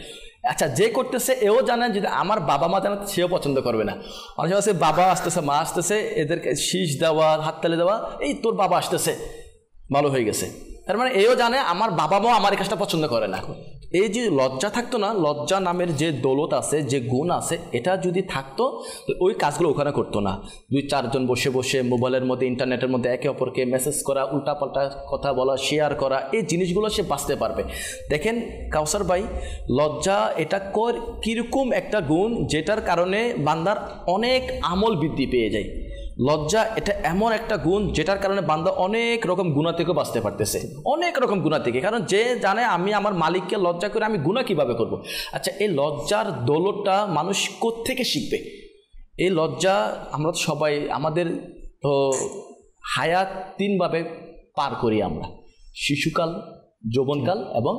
আচ্ছা, যে করতেছে এও জানে যদি আমার বাবা মা জানে সেও পছন্দ করবে না। অনেক সময় আছে বাবা আসতেছে, মা আসতেছে, এদেরকে শীষ দেওয়া, হাততালি দেওয়া, এই তোর বাবা আসতেছে ভালো হয়ে গেছে, তার মানে এও জানে আমার বাবা মাও আমার এই কাজটা পছন্দ করে না। এই যে লজ্জা থাকতো না, লজ্জা নামের যে দৌলত আছে, যে গুণ আছে, এটা যদি থাকতো ওই কাজগুলো ওখানে করতো না। 2-4 জন বসে বসে মোবাইলের মধ্যে, ইন্টারনেটের মধ্যে একে অপরকে মেসেজ করা, উল্টাপাল্টা কথা বলা, শেয়ার করা, এই জিনিসগুলো সে বাঁচতে পারবে। দেখেন কাউসার ভাই, লজ্জা এটা কীরকম একটা গুণ যেটার কারণে বান্দার অনেক আমল বৃদ্ধি পেয়ে যায়। লজ্জা এটা এমন একটা গুণ যেটার কারণে বান্দা অনেক রকম গুনাহ থেকে বাঁচতে পারতেছে, অনেক রকম গুনাহ থেকে। কারণ যে জানে আমি আমার মালিককে লজ্জা করে আমি গুনাহ কিভাবে করব। আচ্ছা, এই লজ্জার দৌলতটা মানুষ কোত্থেকে শিখবে? এই লজ্জা আমরা সবাই আমাদের তো হায়াত 3 ভাবে পার করি আমরা: শিশুকাল, যৌবনকাল এবং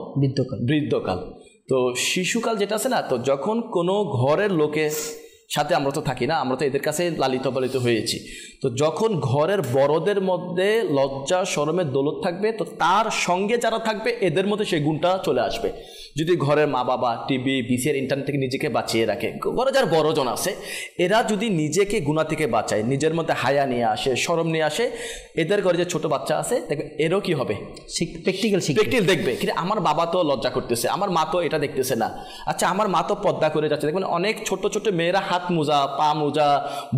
বৃদ্ধকাল। তো শিশুকাল যেটা আছে না, তো যখন কোনো ঘরের লোকে সাথে আমরা তো থাকি না, আমরা তো এদের কাছে লালিত পালিত হয়েছি। তো যখন ঘরের বড়দের মধ্যে লজ্জা শরমের দৌলত থাকবে, তো তার সঙ্গে যারা থাকবে এদের মধ্যে সেই গুণটা চলে আসবে। যদি ঘরের মা বাবা টিভি বিসিআর ইন্টারনেট থেকে নিজেকে বাঁচিয়ে রাখে, ঘরে যার বড়জন আছে এরা যদি নিজেকে গুনাহ থেকে বাঁচায়, নিজের মধ্যে হায়া নিয়ে আসে, শরম নিয়ে আসে, এদের ঘরে যে ছোট বাচ্চা আছে দেখবে এরও কি হবে, প্র্যাকটিক্যাল দেখবে। কিন্তু আমার বাবা তো লজ্জা করতেছে, আমার মা তো এটা দেখতেছে না, আচ্ছা আমার মা তো পর্দা করে যাচ্ছে। দেখবেন অনেক ছোট ছোট মেয়েরা হাত মোজা, পা মোজা,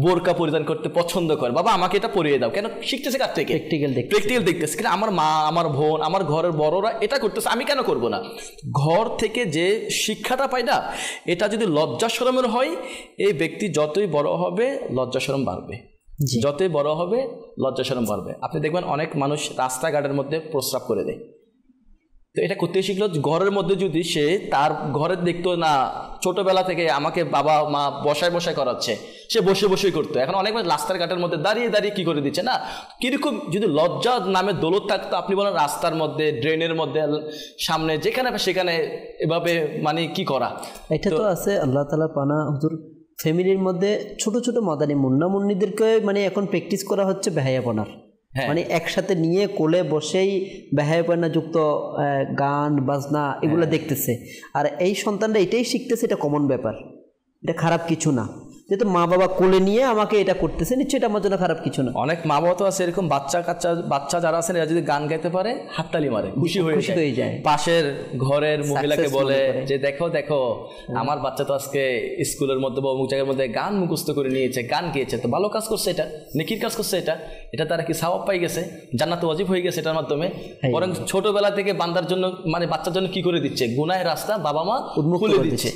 বোরকা পরিধান করতে পছন্দ করে, বাবা আমাকে এটা পরিয়ে দাও। কেন? শিখতেছে কার থেকে? প্র্যাকটিক্যাল দেখতেছে। কিন্তু আমার মা, আমার বোন, আমার ঘরের বড়রা এটা করতেছে, আমি কেন করব না? ঘর থেকে যে শিক্ষাটা পায় না, এটা যদি লজ্জা শরমের হয়, এই ব্যক্তি যতই বড় হবে লজ্জা শরম বাড়বে, যতই বড় হবে লজ্জা শরম বাড়বে। আপনি দেখবেন অনেক মানুষ রাস্তাঘাটের মধ্যে প্রস্রাব করে দেয়। তো এটা করতে শিখলো ঘরের মধ্যে, যদি সে তার ঘরে দেখতো না ছোটবেলা থেকে আমাকে বাবা মা বসায় বসায় করাচ্ছে, সে বসে বসেই করতো। এখন অনেক রাস্তার ঘাটের মধ্যে দাঁড়িয়ে দাঁড়িয়ে কি করে দিচ্ছে না। কিরকম যদি লজ্জা নামে দৌলত থাকতো, আপনি বলেন রাস্তার মধ্যে, ড্রেনের মধ্যে, সামনে যেখানে সেখানে এভাবে মানে কি করা। এটা তো আছে আল্লাহ তাআলা পানা হুজুর, ফ্যামিলির মধ্যে ছোট ছোট মাদানী মুন্না মুন্নিদেরকে মানে এখন প্র্যাকটিস করা হচ্ছে বেহায়াপনার। মানে একসাথে নিয়ে কোলে বসেই বেহায়াপনা যুক্ত গান বাজনা এগুলো দেখতেছে, আর এই সন্তানরা এটাই শিখতেছে, এটা কমন ব্যাপার, এটা খারাপ কিছু না। যেহেতু মা বাবা কোলে নিয়ে আমাকে এটা করতেছে, নিশ্চয়ই এটা আমার জন্য খারাপ কিছু না। অনেক মা বাবা তো আছে এরকম, বাচ্চা যারা আছেন এরা যদি গান গাইতে পারে হাততালি মারে, খুশি হয়ে যায়। পাশের ঘরের মহিলাকে বলে যে দেখো দেখো আমার বাচ্চা তো আজকে স্কুলের মধ্যে বা অমুক জায়গার মধ্যে গান মুখস্থ করে নিয়েছে, গান গেয়েছে, তো ভালো কাজ করছে, এটা নেকির কাজ করছে, এটা তারা কি সওয়াব পাই গেছে, জান্নাত ওয়াজিব হয়ে গেছে এটার মাধ্যমে। বরং ছোটবেলা থেকে বান্দার জন্য মানে বাচ্চার জন্য কি করে দিচ্ছে, গুনাহের রাস্তা বাবা মা খুলে দিচ্ছে।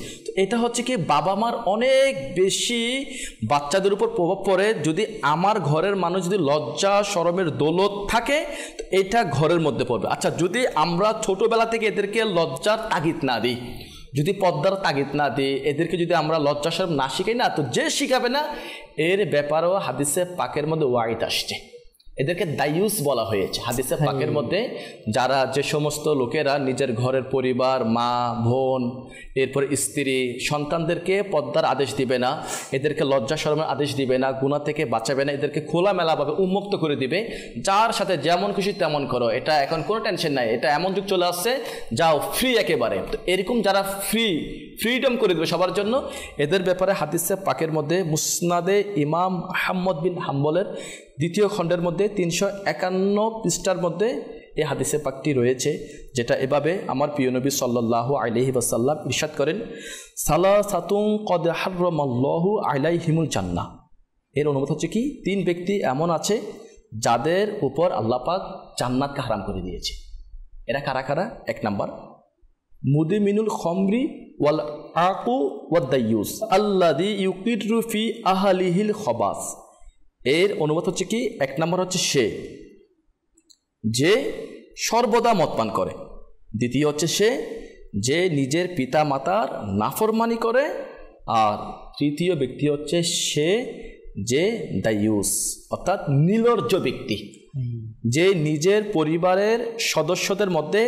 এটা হচ্ছে কি বাবা মার অনেক বেশি বাচ্চাদের উপর প্রভাব পড়ে। যদি আমার ঘরের মানুষ যদি লজ্জা শরমের দৌলত থাকে, তো এটা ঘরের মধ্যে পড়বে। আচ্ছা যদি আমরা ছোটবেলা থেকে এদেরকে লজ্জার তাগিদ না দিই, যদি পর্দার তাগিদ না দিই, এদেরকে যদি আমরা লজ্জা শরম না শিখাই না, তো যে শিখাবে না এর ব্যাপারেও হাদিসে পাকের মধ্যে ওয়াইদ আসছে, এদেরকে দায়ুস বলা হয়েছে হাদিসে পাকের মধ্যে। যারা যে সমস্ত লোকেরা নিজের ঘরের পরিবার, মা বোন, এরপর স্ত্রী, সন্তানদেরকে পর্দার আদেশ দিবে না, এদেরকে লজ্জা শরমের আদেশ দিবে না, গুনাহ থেকে বাঁচাবে না, এদেরকে খোলামেলাভাবে উন্মুক্ত করে দিবে, যার সাথে যেমন খুশি তেমন করো, এটা এখন কোনো টেনশন নাই, এটা এমন যুগ চলে আসছে, যাও ফ্রি একেবারে। তো এরকম যারা ফ্রিডম করে দেবে সবার জন্য, এদের ব্যাপারে হাদিসে পাকের মধ্যে মুসনাদে ইমাম আহমদ বিন হাম্বলের 2য় খণ্ডের মধ্যে 351 পৃষ্ঠার মধ্যে এই হাদিসে পাকটি রয়েছে, যেটা এভাবে আমার প্রিয় নবী সাল্লাল্লাহু আলাইহি ওয়াসাল্লাম ইরশাদ করেন, সালাসাতুন কদ হাররামাল্লাহু আলাইহিমুল জান্নাহ। এর অনুবাদ হচ্ছে কি, 3 ব্যক্তি এমন আছে যাদের উপর আল্লাহ পাক জান্নাতকে হারাম করে দিয়েছে। এরা কারা কারা? 1 নাম্বার মুদিমিনুল খমরি ওয়াল আকু ওয়াদ দায়ুস আল্লাযী ইউকিরু ফি আহলিহিল খবাস। এর অনুবাদ হচ্ছে কি, 1 নাম্বার হচ্ছে সে যে সর্বদা মদ পান করে, দ্বিতীয় হচ্ছে সে যে নিজের পিতা মাতার নাফরমানি করে, আর তৃতীয় ব্যক্তি হচ্ছে সে যে দায়ুস অর্থাৎ নির্লজ্জ ব্যক্তি, যে নিজের পরিবারের সদস্যদের মধ্যে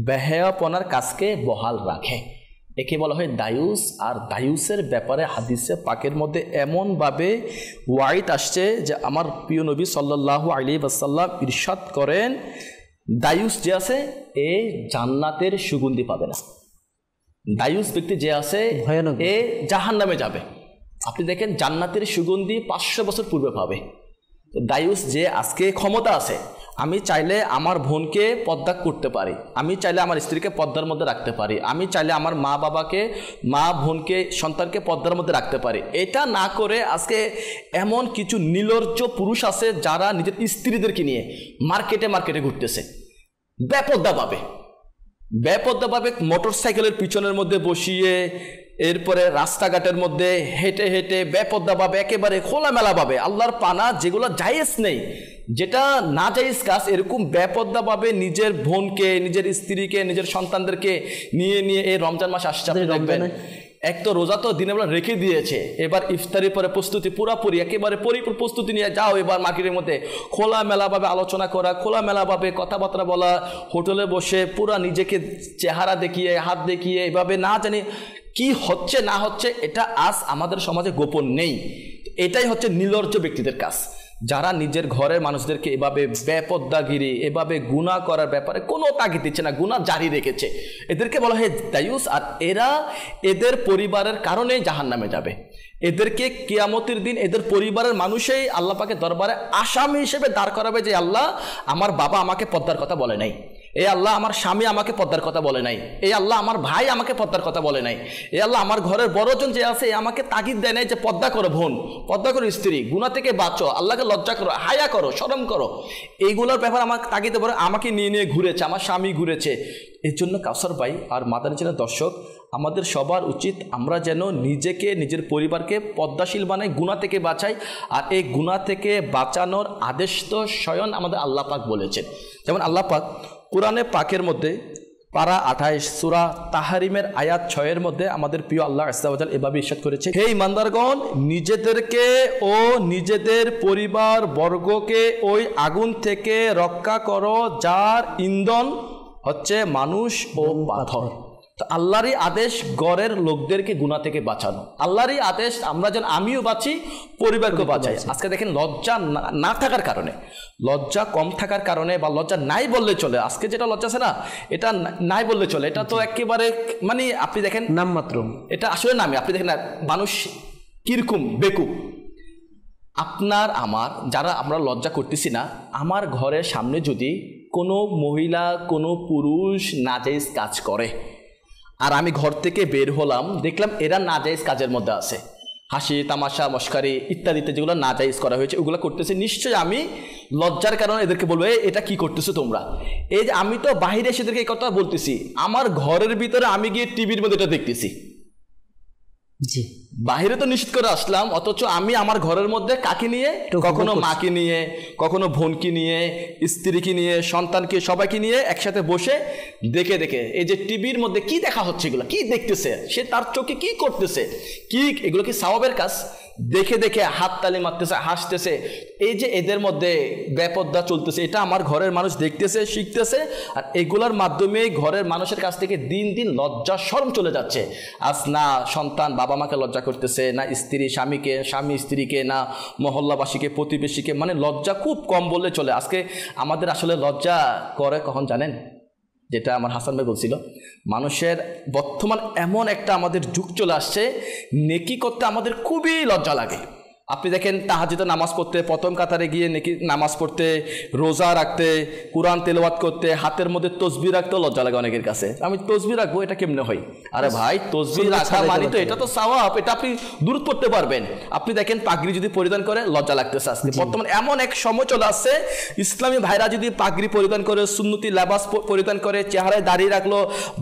বেহায়াপনার কাজকে বহাল রাখে, একে বলা হয় দায়ুস। আর দায়ুসের ব্যাপারে হাদিসে পাকের মধ্যে এমনভাবে ওয়াইদ আসছে যে আমার প্রিয় নবী সাল্লাল্লাহু আলাইহি ওয়াসাল্লাম ইরশাদ করেন, দায়ুস যে আছে এ জান্নাতের সুগন্ধি পাবে না, দায়ুস ব্যক্তি যে আছে এ জাহান্নামে যাবে। আপনি দেখেন জান্নাতের সুগন্ধি 500 বছর পূর্বে পাবে। তো দায়ুস যে আজকে ক্ষমতা আছে, আমি চাইলে আমার বোনকে পর্দা করতে পারি, আমি চাইলে আমার স্ত্রীকে পর্দার মধ্যে রাখতে পারি, আমি চাইলে আমার মা বাবাকে, মা বোনকে, সন্তানকে পর্দার মধ্যে রাখতে পারি, এটা না করে আজকে এমন কিছু নির্লজ্জ পুরুষ আছে যারা নিজের স্ত্রীদেরকে নিয়ে মার্কেটে ঘুরতেছে বেপর্দাভাবে মোটর সাইকেলের পিছনের মধ্যে বসিয়ে, এরপরে রাস্তাঘাটের মধ্যে হেঁটে হেঁটে বেপর্দাভাবে একেবারে খোলামেলাভাবে, আল্লাহর পানা যেগুলো জায়েজ নেই, যেটা না জায়েজ কাজ, এরকম বেপর্দাভাবে নিজের বোনকে, নিজের স্ত্রীকে, নিজের সন্তানদেরকে নিয়ে এই রমজান মাস আসছে, আপনি দেখবেন এক তো রোজা তো দিনের বেলা রেখে দিয়েছে, এবার ইফতারির পরে প্রস্তুতি পুরাপুরি একেবারে পরিপূর্ণ প্রস্তুতি নিয়ে যাও এবার মার্কেটের মধ্যে খোলামেলাভাবে আলোচনা করা, খোলামেলাভাবে কথাবার্তা বলা, হোটেলে বসে পুরা নিজেকে চেহারা দেখিয়ে হাত দেখিয়ে এভাবে না জানি কি হচ্ছে না হচ্ছে এটা আজ আমাদের সমাজে গোপন নেই। এটাই হচ্ছে নির্লজ্জ ব্যক্তিদের কাজ, যারা নিজের ঘরের মানুষদেরকে এভাবে বেপদ্দাগিরি এভাবে গুনাহ করার ব্যাপারে কোনো তাগিদ দিচ্ছে না, গুনাহ জারি রেখেছে। এদেরকে বলা হয় দায়ুস, আর এরা এদের পরিবারের কারণেই জাহান্নামে যাবে। এদেরকে কিয়ামতের দিন এদের পরিবারের মানুষই আল্লাহ পাকের দরবারে আসামি হিসেবে দাঁড় করাবে যে আল্লাহ আমার বাবা আমাকে পর্দার কথা বলে নাই, এই আল্লাহ আমার স্বামী আমাকে পর্দার কথা বলে নাই, এই আল্লাহ আমার ভাই আমাকে পর্দার কথা বলে নাই, এই আল্লাহ আমার ঘরের বড়জন যে আছে আমাকে তাগিদ দেয় নাই যে পর্দা করো বোন, পর্দা করো স্ত্রী, গুনাহ থেকে বাঁচো, আল্লাহকে লজ্জা করো, হায়া করো, শরম করো। এইগুলোর ব্যাপার আমাকে তাগিদ বলে আমাকে নিয়ে নিয়ে ঘুরেছে, আমার স্বামী ঘুরেছে। এর জন্য কাউসার ভাই আর মাদানী চ্যানেল দর্শক, আমাদের সবার উচিত আমরা যেন নিজেকে নিজের পরিবারকে পর্দাশীল বানাই, গুনাহ থেকে বাঁচাই। আর এই গুনাহ থেকে বাঁচানোর আদেশ তো স্বয়ং আমাদের আল্লাহ পাক বলেছেন। যেমন আল্লাহ পাক কোরআনে পাকের মধ্যে পারা 28 সূরা তাহরিমের আয়াত 6 মধ্যে আমাদের প্রিয় আল্লাহ আযজা ওয়া জাল এভাবে ইরশাদ করেছে, হে ঈমানদারগণ, নিজেদেরকে ও নিজেদের পরিবার বর্গকে ওই আগুন থেকে রক্ষা করো যার ইন্ধন হচ্ছে মানুষ ও পাথর। তো আল্লাহরই আদেশ গড়ের লোকদেরকে গুনাহ থেকে বাঁচানো, আল্লাহরই আদেশ আমরা যেন আমিও বাঁচি, পরিবারকে বাঁচাই। আজকে দেখেন লজ্জা না থাকার কারণে, লজ্জা কম থাকার কারণে বা লজ্জা নাই বললে চলে, আজকে যেটা লজ্জা আছে না এটা নাই বললে চলে, এটা তো একেবারে মানে আপনি দেখেন নামমাত্র, এটা আসলে নামই। আপনি দেখেন না মানুষ কিরকম বেকুব, আপনার আমার যারা আমরা লজ্জা করতেছি না, আমার ঘরের সামনে যদি কোনো মহিলা কোনো পুরুষ নাজায়েজ কাজ করে আর আমি ঘর থেকে বের হলাম, দেখলাম এরা নাজায়েজ কাজের মধ্যে আছে, হাসি তামাশা মস্কারি ইত্যাদিতে যেগুলো নাজায়েজ করা হয়েছে ওগুলো করতেছে, নিশ্চয়ই আমি লজ্জার কারণে এদেরকে বলবো এটা কি করতেছো তোমরা। এই যে আমি তো বাইরে এসে এদেরকে এই কথা বলতেছি, আমার ঘরের ভিতরে আমি গিয়ে টিভির মধ্যে এটা দেখতেছি, জি বাহিরে তো নিষেধ করে আসলাম, অথচ আমি আমার ঘরের মধ্যে কাকে নিয়ে, কখনো মাকে নিয়ে, কখনো বোনকে নিয়ে, স্ত্রীকে নিয়ে, সন্তানকে, সবাইকে নিয়ে একসাথে বসে দেখে দেখে এই যে টিভির মধ্যে কি দেখা হচ্ছে, এগুলো কি দেখতেছে, সে তার চোখে কি করতেছে, কি এগুলো কি সওয়াবের কাজ, দেখে দেখে হাততালি মারতেছে, হাসতেছে। এই যে এদের মধ্যে বেপর্দা চলতেছে, এটা আমার ঘরের মানুষ দেখতেছে, শিখতেছে, আর এগুলোর মাধ্যমে ঘরের মানুষের কাছ থেকে দিন দিন লজ্জা শরম চলে যাচ্ছে। আজ না সন্তান বাবা মাকে লজ্জা করতেছে, না স্ত্রী স্বামীকে, স্বামী স্ত্রীকে, না মহল্লাবাসীকে, প্রতিবেশীকে, মানে লজ্জা খুব কম বললে চলে। আজকে আমাদের আসলে লজ্জা করে কখন জানেন, যেটা আমার হাসান ভাই বলছিল, মানুষের বর্তমান এমন একটা আমাদের যুগ চলে আসছে, নেকি করতে আমাদের খুবই লজ্জা লাগে। আপনি দেখেন তাহাজ্জুদের নামাজ পড়তে, প্রথম কাতারে গিয়ে নেকি নামাজ পড়তে, রোজা রাখতে, কোরআন তেলাওয়াত করতে, হাতের মধ্যে তসবিহ রাখতে লজ্জা লাগে অনেকের কাছে। আমি তসবিহ রাখবো, এটা কেমনে হয়? আরে ভাই, তসবিহ রাখা মানে তো এটা তো সওয়াব, এটা আপনি দূর করতে পারবেন। আপনি দেখেন পাগড়ি যদি পরিধান করে লজ্জা লাগতেছে। আজকে বর্তমানে এমন এক সময় চলে আসছে, ইসলামী ভাইরা যদি পাগড়ি পরিধান করে, সুন্নতি লেবাস পরিধান করে, চেহারায় দাড়িয়ে রাখলো,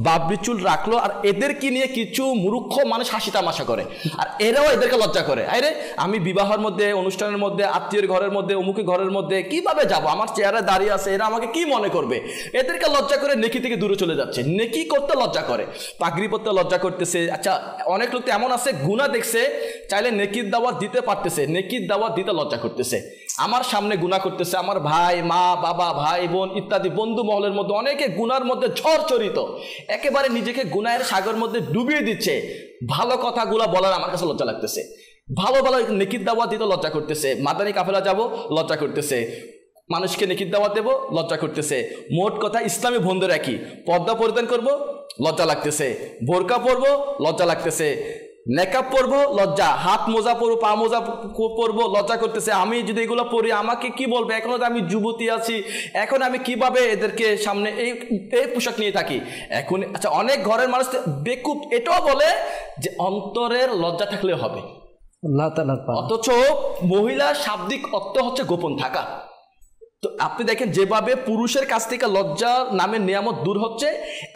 বাবরি চুল রাখলো, আর এদেরকে নিয়ে কিছু মূর্খ মানুষ হাসি তামাশা করে, আর এরাও এদেরকে লজ্জা করে। আরে আমি বিবাহের মধ্যে, অনুষ্ঠানের মধ্যে, আত্মীয়ের ঘরের মধ্যে, অমুকের ঘরের মধ্যে কিভাবে যাব, আমার চেহারা দাঁড়িয়ে আছে, এরা আমাকে কি মনে করবে, এদেরকে লজ্জা করে নেকি থেকে দূরে চলে যাচ্ছে। নেকি করতে লজ্জা করে, পাগড়ি পরতে লজ্জা করতেছে। আচ্ছা, অনেক লোক তো এমন আছে গুনাহ দেখছে, চাইলে নেকির দাওয়াত দিতে পারতেছে, নেকির দাওয়াত দিতে লজ্জা করতেছে। আমার সামনে গুনাহ করতেছে, আমার ভাই, মা, বাবা, ভাই, বোন ইত্যাদি বন্ধু মহলের মধ্যে অনেকে গুনার মধ্যে ঝড়চরিত, একেবারে নিজেকে গুনাহের সাগর মধ্যে ডুবিয়ে দিচ্ছে। ভালো কথাগুলো বলার আমার কাছে লজ্জা লাগতেছে, ভালো ভালো নেকির দাওয়াত দিতে লজ্জা করতেছে। মাদানী কাফেলা যাব, লজ্জা করতেছে। মানুষকে নেকির দাওয়াত দেবো, লজ্জা করতেছে। মোট কথা ইসলামী বন্ধুর একই, পর্দা পরিধান করবো, লজ্জা লাগতেছে। বোরকা পরবো, লজ্জা লাগতেছে। নেকাব পরবো, লজ্জা। হাত মোজা পরবো, পা মোজা পরবো, লজ্জা করতেছে। আমি যদি এগুলো পরি আমাকে কি বলবে, এখনো তো আমি যুবতী আছি, এখন আমি কিভাবে এদেরকে সামনে এই পোশাক নিয়ে থাকি এখন। আচ্ছা, অনেক ঘরের মানুষ বেকুব এটাও বলে যে অন্তরের লজ্জা থাকলে হবে, অথচ মহিলার শাব্দিক অর্থ হচ্ছে গোপন থাকা। তো আপনি দেখেন যেভাবে পুরুষের কাছ থেকে লজ্জা নামের নিয়ামত দূর হচ্ছে,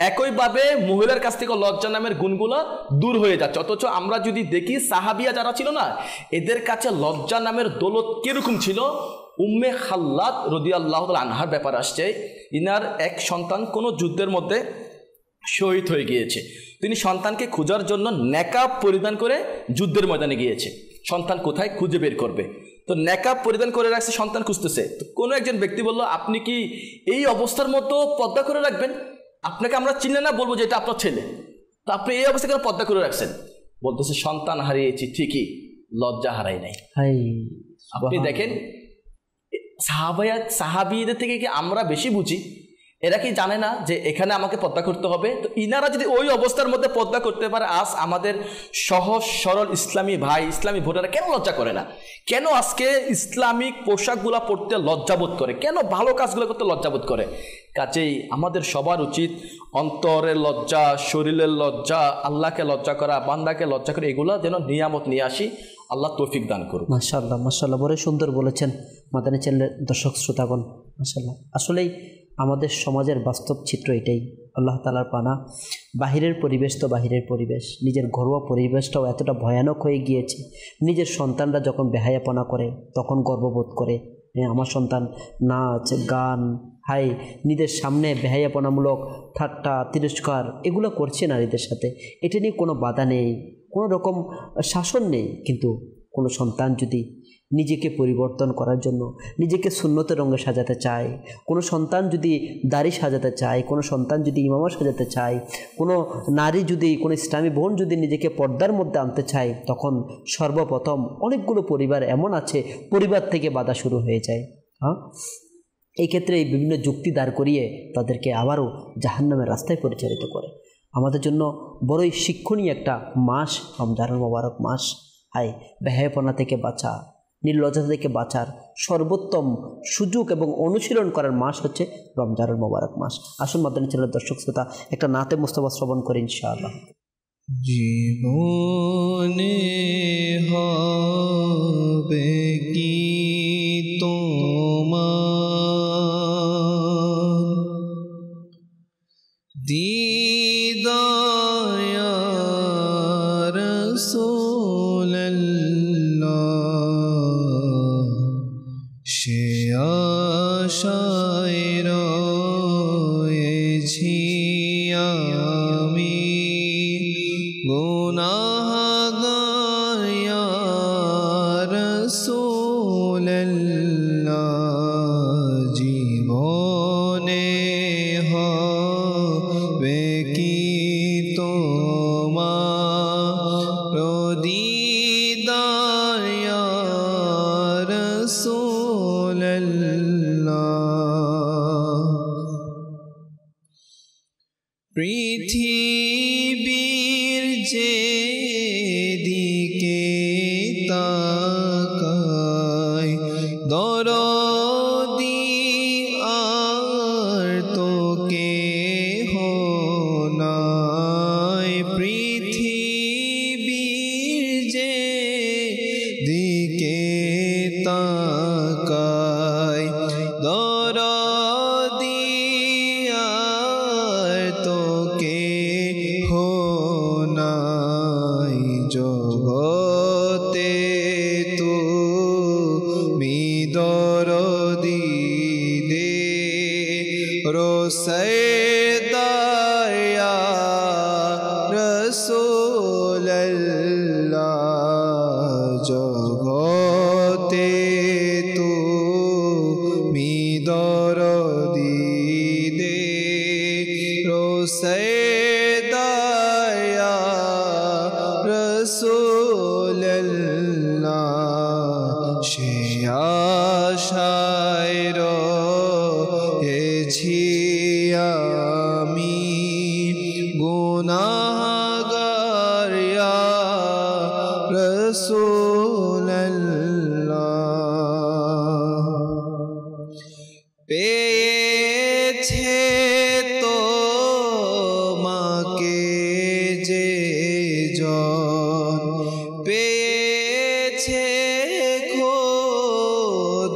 একইভাবে মহিলার কাছ থেকে লজ্জা নামের গুণগুলো দূর হয়ে যাচ্ছে। অথচ আমরা যদি দেখি সাহাবিয়া যারা ছিল না, এদের কাছে লজ্জা নামের দৌলত কিরকম ছিল। উম্মে খাল্লাদ রাদিয়াল্লাহু তাআলা আনহার ব্যাপার আসছে, ইনার এক সন্তান কোনো যুদ্ধের মধ্যে শহীদ হয়ে গিয়েছে। তিনি সন্তানকে খোঁজার জন্য নেকাব পরিধান করে যুদ্ধের ময়দানে গিয়েছে। সন্তান কোথায় খুঁজে বের করবে, তো নেকাব পরিধান করে রাখছে, সন্তান খুঁজতেছে। তো কোনো একজন ব্যক্তি বলল, আপনি কি এই অবস্থার মতো পর্দা করে রাখবেন? আপনাকে আমরা চিনে না, বলবো যে এটা আপনার ছেলে, তো আপনি এই অবস্থায় কেন পর্দা করে রাখছেন? বলতেছে সন্তান হারিয়েছি ঠিকই, লজ্জা হারাই নাই। আপনি দেখেন সাহাবীদের থেকে কি আমরা বেশি বুঝি? এরা কি জানে না যে এখানে আমাকে পর্দা করতে হবে? তো ইনারা যদি ওই অবস্থার মধ্যে পর্দা করতে পারে, আজ আমাদের সহজ সরল ইসলামী ভাই, ইসলামী ভোটাররা কেন লজ্জা করে না? কেন আজকে ইসলামিক পোশাকগুলো পরতে লজ্জাবোধ করে? কেন ভালো কাজগুলো করতে লজ্জাবোধ করে? কাজেই আমাদের সবার উচিত অন্তরের লজ্জা, শরীরের লজ্জা, আল্লাহকে লজ্জা করা, বান্দাকে লজ্জা করে, এগুলো যেন নিয়ামত নিয়ে আসি। আল্লাহ তৌফিক দান করুন। মাশাআল্লাহ, মাশাআল্লাহ, বড় সুন্দর বলেছেন মাদানী চ্যানেলের দর্শক শ্রোতাগণ। মাশাআল্লাহ, আসলেই আমাদের সমাজের বাস্তব চিত্র এটাই। আল্লাহ তাআলার পানা। বাহিরের পরিবেশ তো বাহিরের পরিবেশ, নিজের ঘরোয়া পরিবেশটাও এতটা ভয়ানক হয়ে গিয়েছে। নিজের সন্তানরা যখন বেহায়াপনা করে তখন গর্ববোধ করে, আমার সন্তান নাচ গান, হাই, নিজের সামনে বেহায়াপনামূলক ঠাট্টা তিরস্কার এগুলো করছে নারীদের সাথে। এটা নিয়ে কোনো বাধা নেই, কোনো রকম শাসন নেই। কিন্তু কোনো সন্তান যদি নিজেকে পরিবর্তন করার জন্য নিজেকে সুন্নতের রঙে সাজাতে চায়, কোনো সন্তান যদি দাড়ি সাজাতে চায়, কোনো সন্তান যদি ইমামা সাজাতে চায়, কোনো নারী যদি, কোনো ইসলামী বোন যদি নিজেকে পর্দার মধ্যে আনতে চায়, তখন সর্বপ্রথম অনেকগুলো পরিবার এমন আছে, পরিবার থেকে বাধা শুরু হয়ে যায়। এই ক্ষেত্রে এই বিভিন্ন যুক্তি দাঁড় করিয়ে তাদেরকে আবারও জাহান্নামের রাস্তায় পরিচালিত করে। আমাদের জন্য বড়ই শিক্ষণীয় একটা মাস রমজানুল মোবারক মাস। হাই, বেহায়াপনা থেকে বাঁচা, নির্লজ্জতা থেকে বাঁচার সর্বোত্তম সুযোগ এবং অনুশীলন করার মাস হচ্ছে রমজানুল মোবারক মাস। আসুন মাদানী চ্যানেলের দর্শক শ্রোতা একটা নাতে মুস্তাফা শ্রবণ করি ইনশাআল্লাহ। জীবনে হবে কি তোমার দিদার ইয়া রাসূলুল্লাহ, সে আশায় রয়েছি আমি গুনাহগার ইয়া রাসূলুল্লাহ, জীবনে হবে কি তোমার দিদার ইয়া রাসূলুল্লাহ। পৃথিবীর যে দিকে তাকাই দরদি আর তো কেহ নাই, পৃথিবীর যে দিকে তাকাই দরদি আর তো কেহ নাই, জগতে তুমি দরদি দে রোসাইদার ইয়া রাসূলুল্লাহ, জগতে তুমি দরদি দে রোসাইদার ইয়া রাসূলুল্লাহ, সে আশায় রয়েছি আমি গুনাহগার ইয়া রাসূলুল্লাহ। পেয়েছে তোমাকে যে জন, পেয়েছে খোদাকে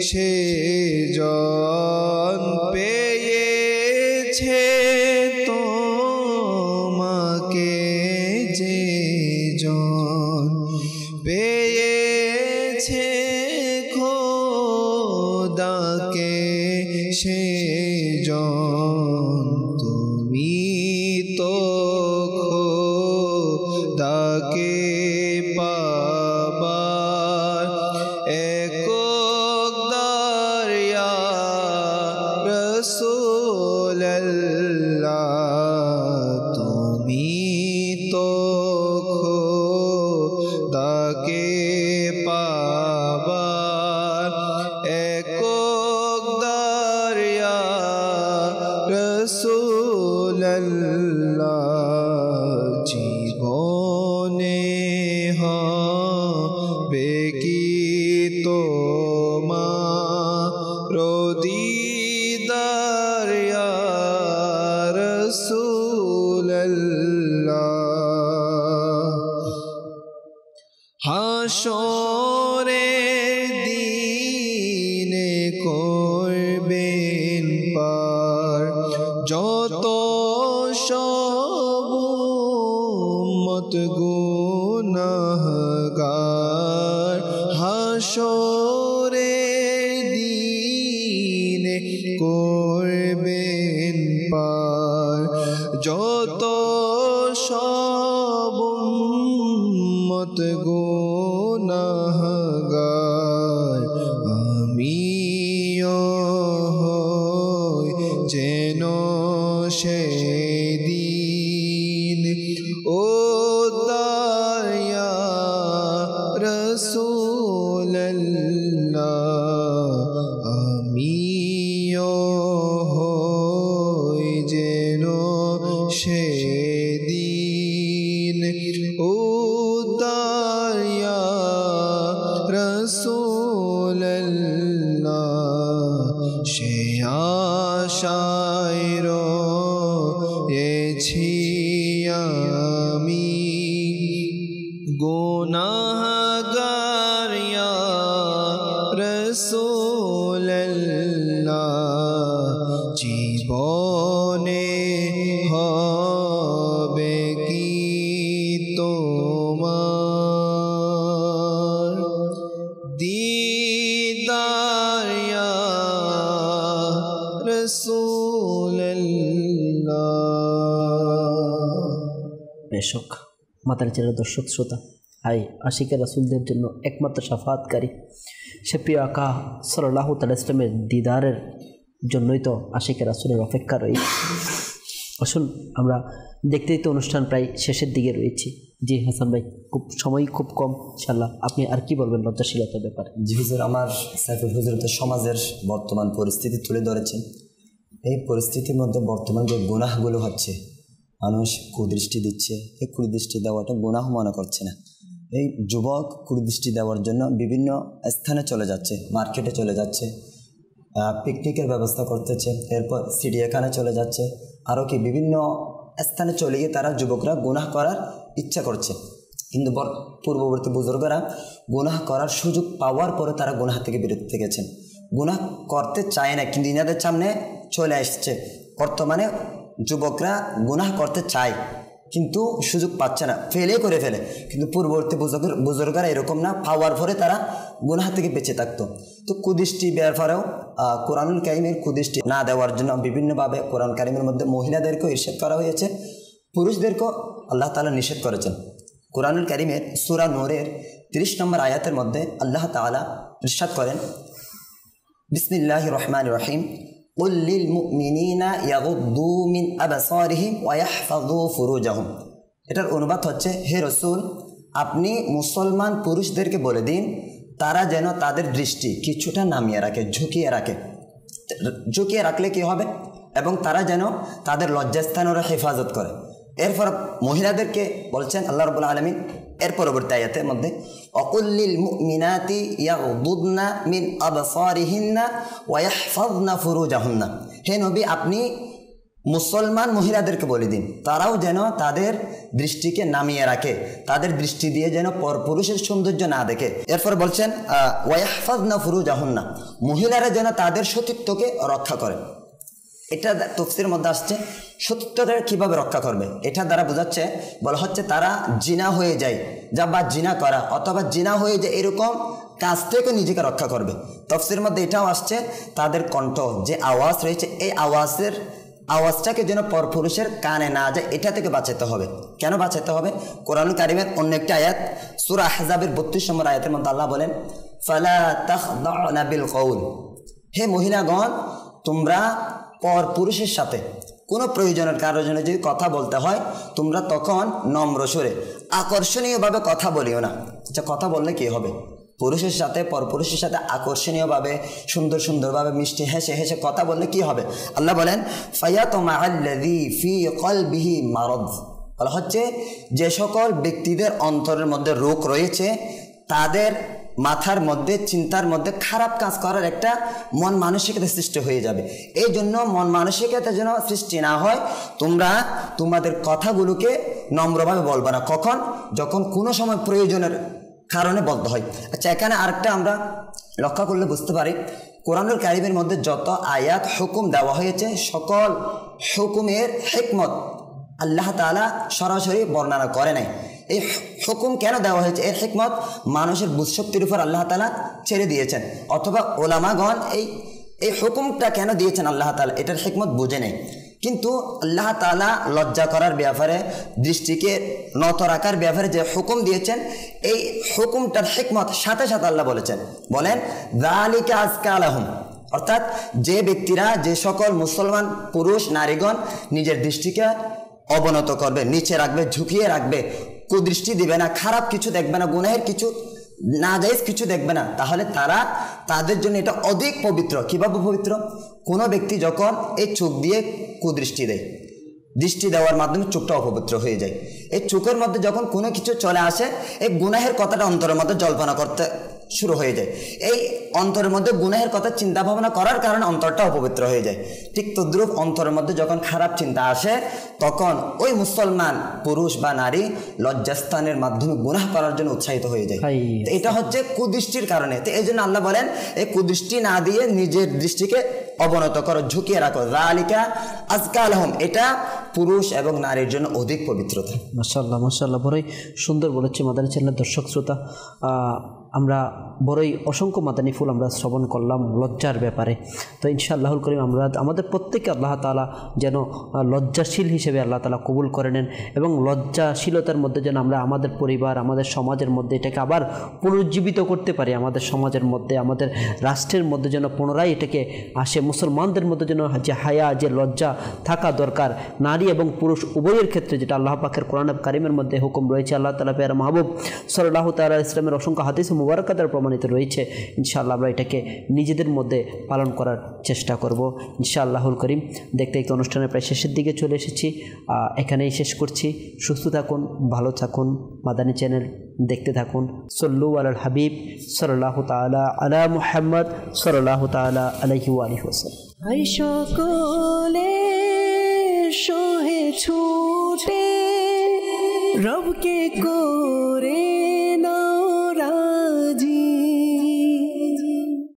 সে জন, পেয়েছে তোমাকে যে জন, পেয়েছে খোদাকে সে জন, তুমি তো দিনে করবেন পার যত সব উম্মত গুনাহগার হাসরের দিনে করবেন পার যত সব উম্মত গুনাহগার আমিও হই যেন সেদিন ও দয়া রাসূলুল্লাহ আমিও হই যেন সেদিন ও দয়া রাসূলুল্লাহ সে আশায় রয়েছি আমি গুনাহগার ইয়া রাসূলুল্লাহ জীবনে হবে কি তোমার দিদার ইয়া রাসূলুল্লাহ। বেশক মাতার চেরা দর্শক শ্রোতা, হাই আশিকের রাসূলদের জন্য একমাত্র শাফাতকারী সে প্রিয় আকা সাল্লাল্লাহু তাআলা ইসলামের দিদারের জন্যই তো আশিকের রাসূলের অপেক্ষা রয়েছে। আসুন আমরা দেখতেই তো অনুষ্ঠান প্রায় শেষের দিকে রয়েছি। জি হাসান ভাই, সময় খুব কম, ইনশাআল্লাহ আপনি আর কি বলবেন লজ্জাশীলতার ব্যাপারে? জি হুজুর, আমার সাইফুল হুজুর তো সমাজের বর্তমান পরিস্থিতি তুলে ধরেছেন। এই পরিস্থিতির মধ্যে বর্তমান যে গুনাহগুলো হচ্ছে, মানুষ কুদৃষ্টি দিচ্ছে, এই কুদৃষ্টি দেওয়াটা গুনাহ মনে করছে না। এই যুবক কুদৃষ্টি দেওয়ার জন্য বিভিন্ন স্থানে চলে যাচ্ছে, মার্কেটে চলে যাচ্ছে, পিকনিকের ব্যবস্থা করতেছে, এরপর চিড়িয়াখানায় চলে যাচ্ছে, আরও কি বিভিন্ন স্থানে চলে গিয়ে তারা যুবকরা গুনাহ করার ইচ্ছা করছে। কিন্তু পূর্ববর্তী বুজুর্গরা গুনাহ করার সুযোগ পাওয়ার পরে তারা গুনাহ থেকে বিরত থেকেছেন। গুনাহ করতে চায় না, কিন্তু ইনাদের সামনে চলে আসছে। বর্তমানে যুবকরা গুনাহ করতে চায় কিন্তু সুযোগ পাচ্ছে না, করে ফেলে। কিন্তু পূর্ববর্তী বুজুর্গরা এরকম না, পাওয়ার পরে তারা গুনাহ থেকে বেঁচে থাকতো। তো কুদৃষ্টি ব্যাপারেও কোরআনুল কারীমের কুদৃষ্টি না দেওয়ার জন্য বিভিন্নভাবে কোরআন কারীমের মধ্যে মহিলাদেরকেও ইরশাদ করা হয়েছে, পুরুষদেরকেও আল্লাহ তাআলা নিষেধ করেছেন। কোরআনুল কারীমের সূরা নূরের 30 নম্বর আয়াতের মধ্যে আল্লাহ তাআলা ইরশাদ করেন, বিসমিল্লাহির রহমানির রহিম, কুল লিল মুমিনিনা ইয়াগুদ্দু মিন আবসারিহিম ওয়া ইয়াহফাযু ফুরুজাহুম। এটার অনুবাদ হচ্ছে, হে রাসূল, আপনি মুসলমান পুরুষদেরকে বলে দিন তারা যেন তাদের দৃষ্টি কিছুটা নামিয়ে রাখে, ঝুঁকিয়ে রাখলে কি হবে, এবং তারা যেন তাদের লজ্জাস্থানের হেফাজত করে। এরপর মহিলাদেরকে বলছেন আল্লাহ রাব্বুল আলামিন এর পরবর্তী আয়াতের মধ্যে, অকুল লিল মুমিনাতি ইয়াগুদ্দুনা মিন আবসারিহিন্না ওয়া ইয়াহফাযনা ফুরুজাহুন্না। হে নবী, আপনি মুসলমান মহিলাদেরকে বলে দিন তারাও যেন তাদের দৃষ্টিকে নামিয়ে রাখে, তাদের দৃষ্টি দিয়ে যেন পরপুরুষের সৌন্দর্য না দেখে। এরপর বলছেন ওয়া ইয়াহফাযনা ফুরুজাহুন্না, মহিলারা যেন তাদের সতীত্বকে রক্ষা করে। এটা তাফসীরের মধ্যে আসছে, সতীত্বটা কীভাবে রক্ষা করবে, এটা দ্বারা বোঝাচ্ছে, বলা হচ্ছে তারা জিনা হয়ে যায় বা জিনা করা অথবা জিনা হয়ে যায় এরকম কাজ থেকে নিজেকে রক্ষা করবে। তাফসীরের মধ্যে এটাও আসছে, তাদের কণ্ঠ যে আওয়াজ রয়েছে এই আওয়াজটাকে যেন পরপুরুষের কানে না যায়, এটা থেকে বাঁচাতে হবে। কেন বাঁচাতে হবে? কোরআনুল কারীমের অন্য একটি আয়াত সূরা আহজাবের 32 নম্বর আয়াতের মধ্যে আল্লাহ বলেন, ফালা তাখদাউনা বিল কওল, হে মহিলাগণ, তোমরা পরপুরুষের সাথে কোনো প্রয়োজনের কারণে যদি কথা বলতে হয় তোমরা তখন নম্র সুরে আকর্ষণীয়ভাবে কথা বলিও না। আচ্ছা, কথা বললে কি হবে? পুরুষের সাথে পরপুরুষের সাথে আকর্ষণীয়ভাবে সুন্দরভাবে মিষ্টি হেসে কথা বললে কি হবে? আল্লাহ বলেন, ফায়াতমাআল্লাযী ফী কলবিহি মারাদ, বলা হচ্ছে যে সকল ব্যক্তিদের অন্তরের মধ্যে রোগ রয়েছে তাদের মাথার মধ্যে, চিন্তার মধ্যে খারাপ কাজ করার একটা মন মানসিকতা সৃষ্টি হয়ে যাবে। এই জন্য মন মানসিকতা যেন সৃষ্টি না হয়, তোমরা তোমাদের কথাগুলোকে নম্রভাবে বলবে না। কখন? যখন কোনো সময় প্রয়োজনের কারণে বদ্ধ হয়। আচ্ছা, এখানে আরেকটা আমরা লক্ষ্য করলে বুঝতে পারি, কোরআনুল কারীমের মধ্যে যত আয়াত হুকুম দেওয়া হয়েছে সকল হুকুমের হিকমত আল্লাহ তাআলা সরাসরি বর্ণনা করে নাই। এই হুকুম কেন দেওয়া হয়েছে, এর হিকমত মানুষের বুঝশক্তির উপর আল্লাহ তাআলা ছেড়ে দিয়েছেন, অথবা ওলামাগণ এই হুকুমটা কেন দিয়েছেন আল্লাহ তাআলা এটার হিকমত বুঝে নেই। কিন্তু আল্লাহ তাআলা লজ্জা করার ব্যাপারে, দৃষ্টিকে নত রাখার ব্যাপারে যে হুকুম দিয়েছেন, এই হুকুমটার হিকমত সাথে সাথে আল্লাহ বলেন যালিকা আযকা লাহুম, অর্থাৎ যে ব্যক্তিরা, যে সকল মুসলমান পুরুষ নারীগণ নিজের দৃষ্টিকে অবনত করবে, নিচে রাখবে, ঝুঁকিয়ে রাখবে, কুদৃষ্টি দিবে না, খারাপ কিছু দেখবে না, গুনাহের কিছু নাজায়েজ কিছু দেখবে না, তাহলে তাদের জন্য এটা অধিক পবিত্র। কিভাবে পবিত্র? কোনো ব্যক্তি যখন এই চোখ দিয়ে কুদৃষ্টি দেয়, দৃষ্টি দেওয়ার মাধ্যমে চোখটা অপবিত্র হয়ে যায়। এই চোখের মধ্যে যখন কোনো কিছু চলে আসে, এই গুনাহের কথাটা অন্তরের মধ্যে জল্পনা করতে শুরু হয়ে যায়। এই অন্তরের মধ্যে গুনাহের কথা চিন্তা ভাবনা করার কারণে অন্তরটা অপবিত্র হয়ে যায়। ঠিক তদ্রূপ অন্তরের মধ্যে যখন খারাপ চিন্তা আসে, তখন ওই মুসলমান পুরুষ বা নারী লজ্জাস্থানের মাধ্যমে গুনাহ করার জন্য উৎসাহিত হয়ে যায়। এটা হচ্ছে কুদৃষ্টির কারণে। তো এই জন্য আল্লাহ বলেন, এই কুদৃষ্টি না দিয়ে নিজের দৃষ্টিকে অবনত করো, ঝুঁকিয়ে রাখো, যালিকা আযকা লাহুম, এটা পুরুষ এবং নারীর জন্য অধিক পবিত্রতা। মাশাআল্লাহ, মাশাআল্লাহ, বড়ই সুন্দর বলেছে মাদানী চ্যানেলের দর্শক শ্রোতা। আমরা বড়ই অসংখ্য মাদানী ফুল আমরা শ্রবণ করলাম লজ্জার ব্যাপারে। তো ইনশাআল্লাহুল করিম আমরা আমাদের প্রত্যেককে আল্লাহ তাআলা যেন লজ্জাশীল হিসেবে আল্লাহ তাআলা কবুল করে নেন, এবং লজ্জাশীলতার মধ্যে যেন আমরা আমাদের পরিবার, আমাদের সমাজের মধ্যে এটাকে আবার পুনরুজ্জীবিত করতে পারি। আমাদের সমাজের মধ্যে, আমাদের রাষ্ট্রের মধ্যে যেন পুনরায় এটাকে আসে। মুসলমানদের মধ্যে যেন যে হায়া, যে লজ্জা থাকা দরকার নারী এবং পুরুষ উভয়ের ক্ষেত্রে, যেটা আল্লাহ পাকের কোরআন কারীমের মধ্যে হুকুম রয়েছে, আল্লাহ তাআলা প্যারা মাহবুব সাল্লাল্লাহু তাআলা ইসলামের অসংখ্য হাদিস মুবারাকাত দ্বারা প্রমাণিত রয়েছে। ইনশাআল্লাহ আমরা এটাকে নিজেদের মধ্যে পালন করার চেষ্টা করব ইনশাআল্লাহুল করিম। দেখতে দেখতে অনুষ্ঠানের প্রায় শেষের দিকে চলে এসেছি, এখানেই শেষ করছি। সুস্থ থাকুন, ভালো থাকুন, মাদানী চ্যানেল দেখতে থাকুন। সল্লু আলাল হাবিব সাল্লাল্লাহু তাআলা আলা মুহাম্মদ সাল্লাল্লাহু তাআলা আলাইহি ওয়া আলিহি ওয়াসাল্লাম। হাই সকলে সোহে ছুটে রবকে করে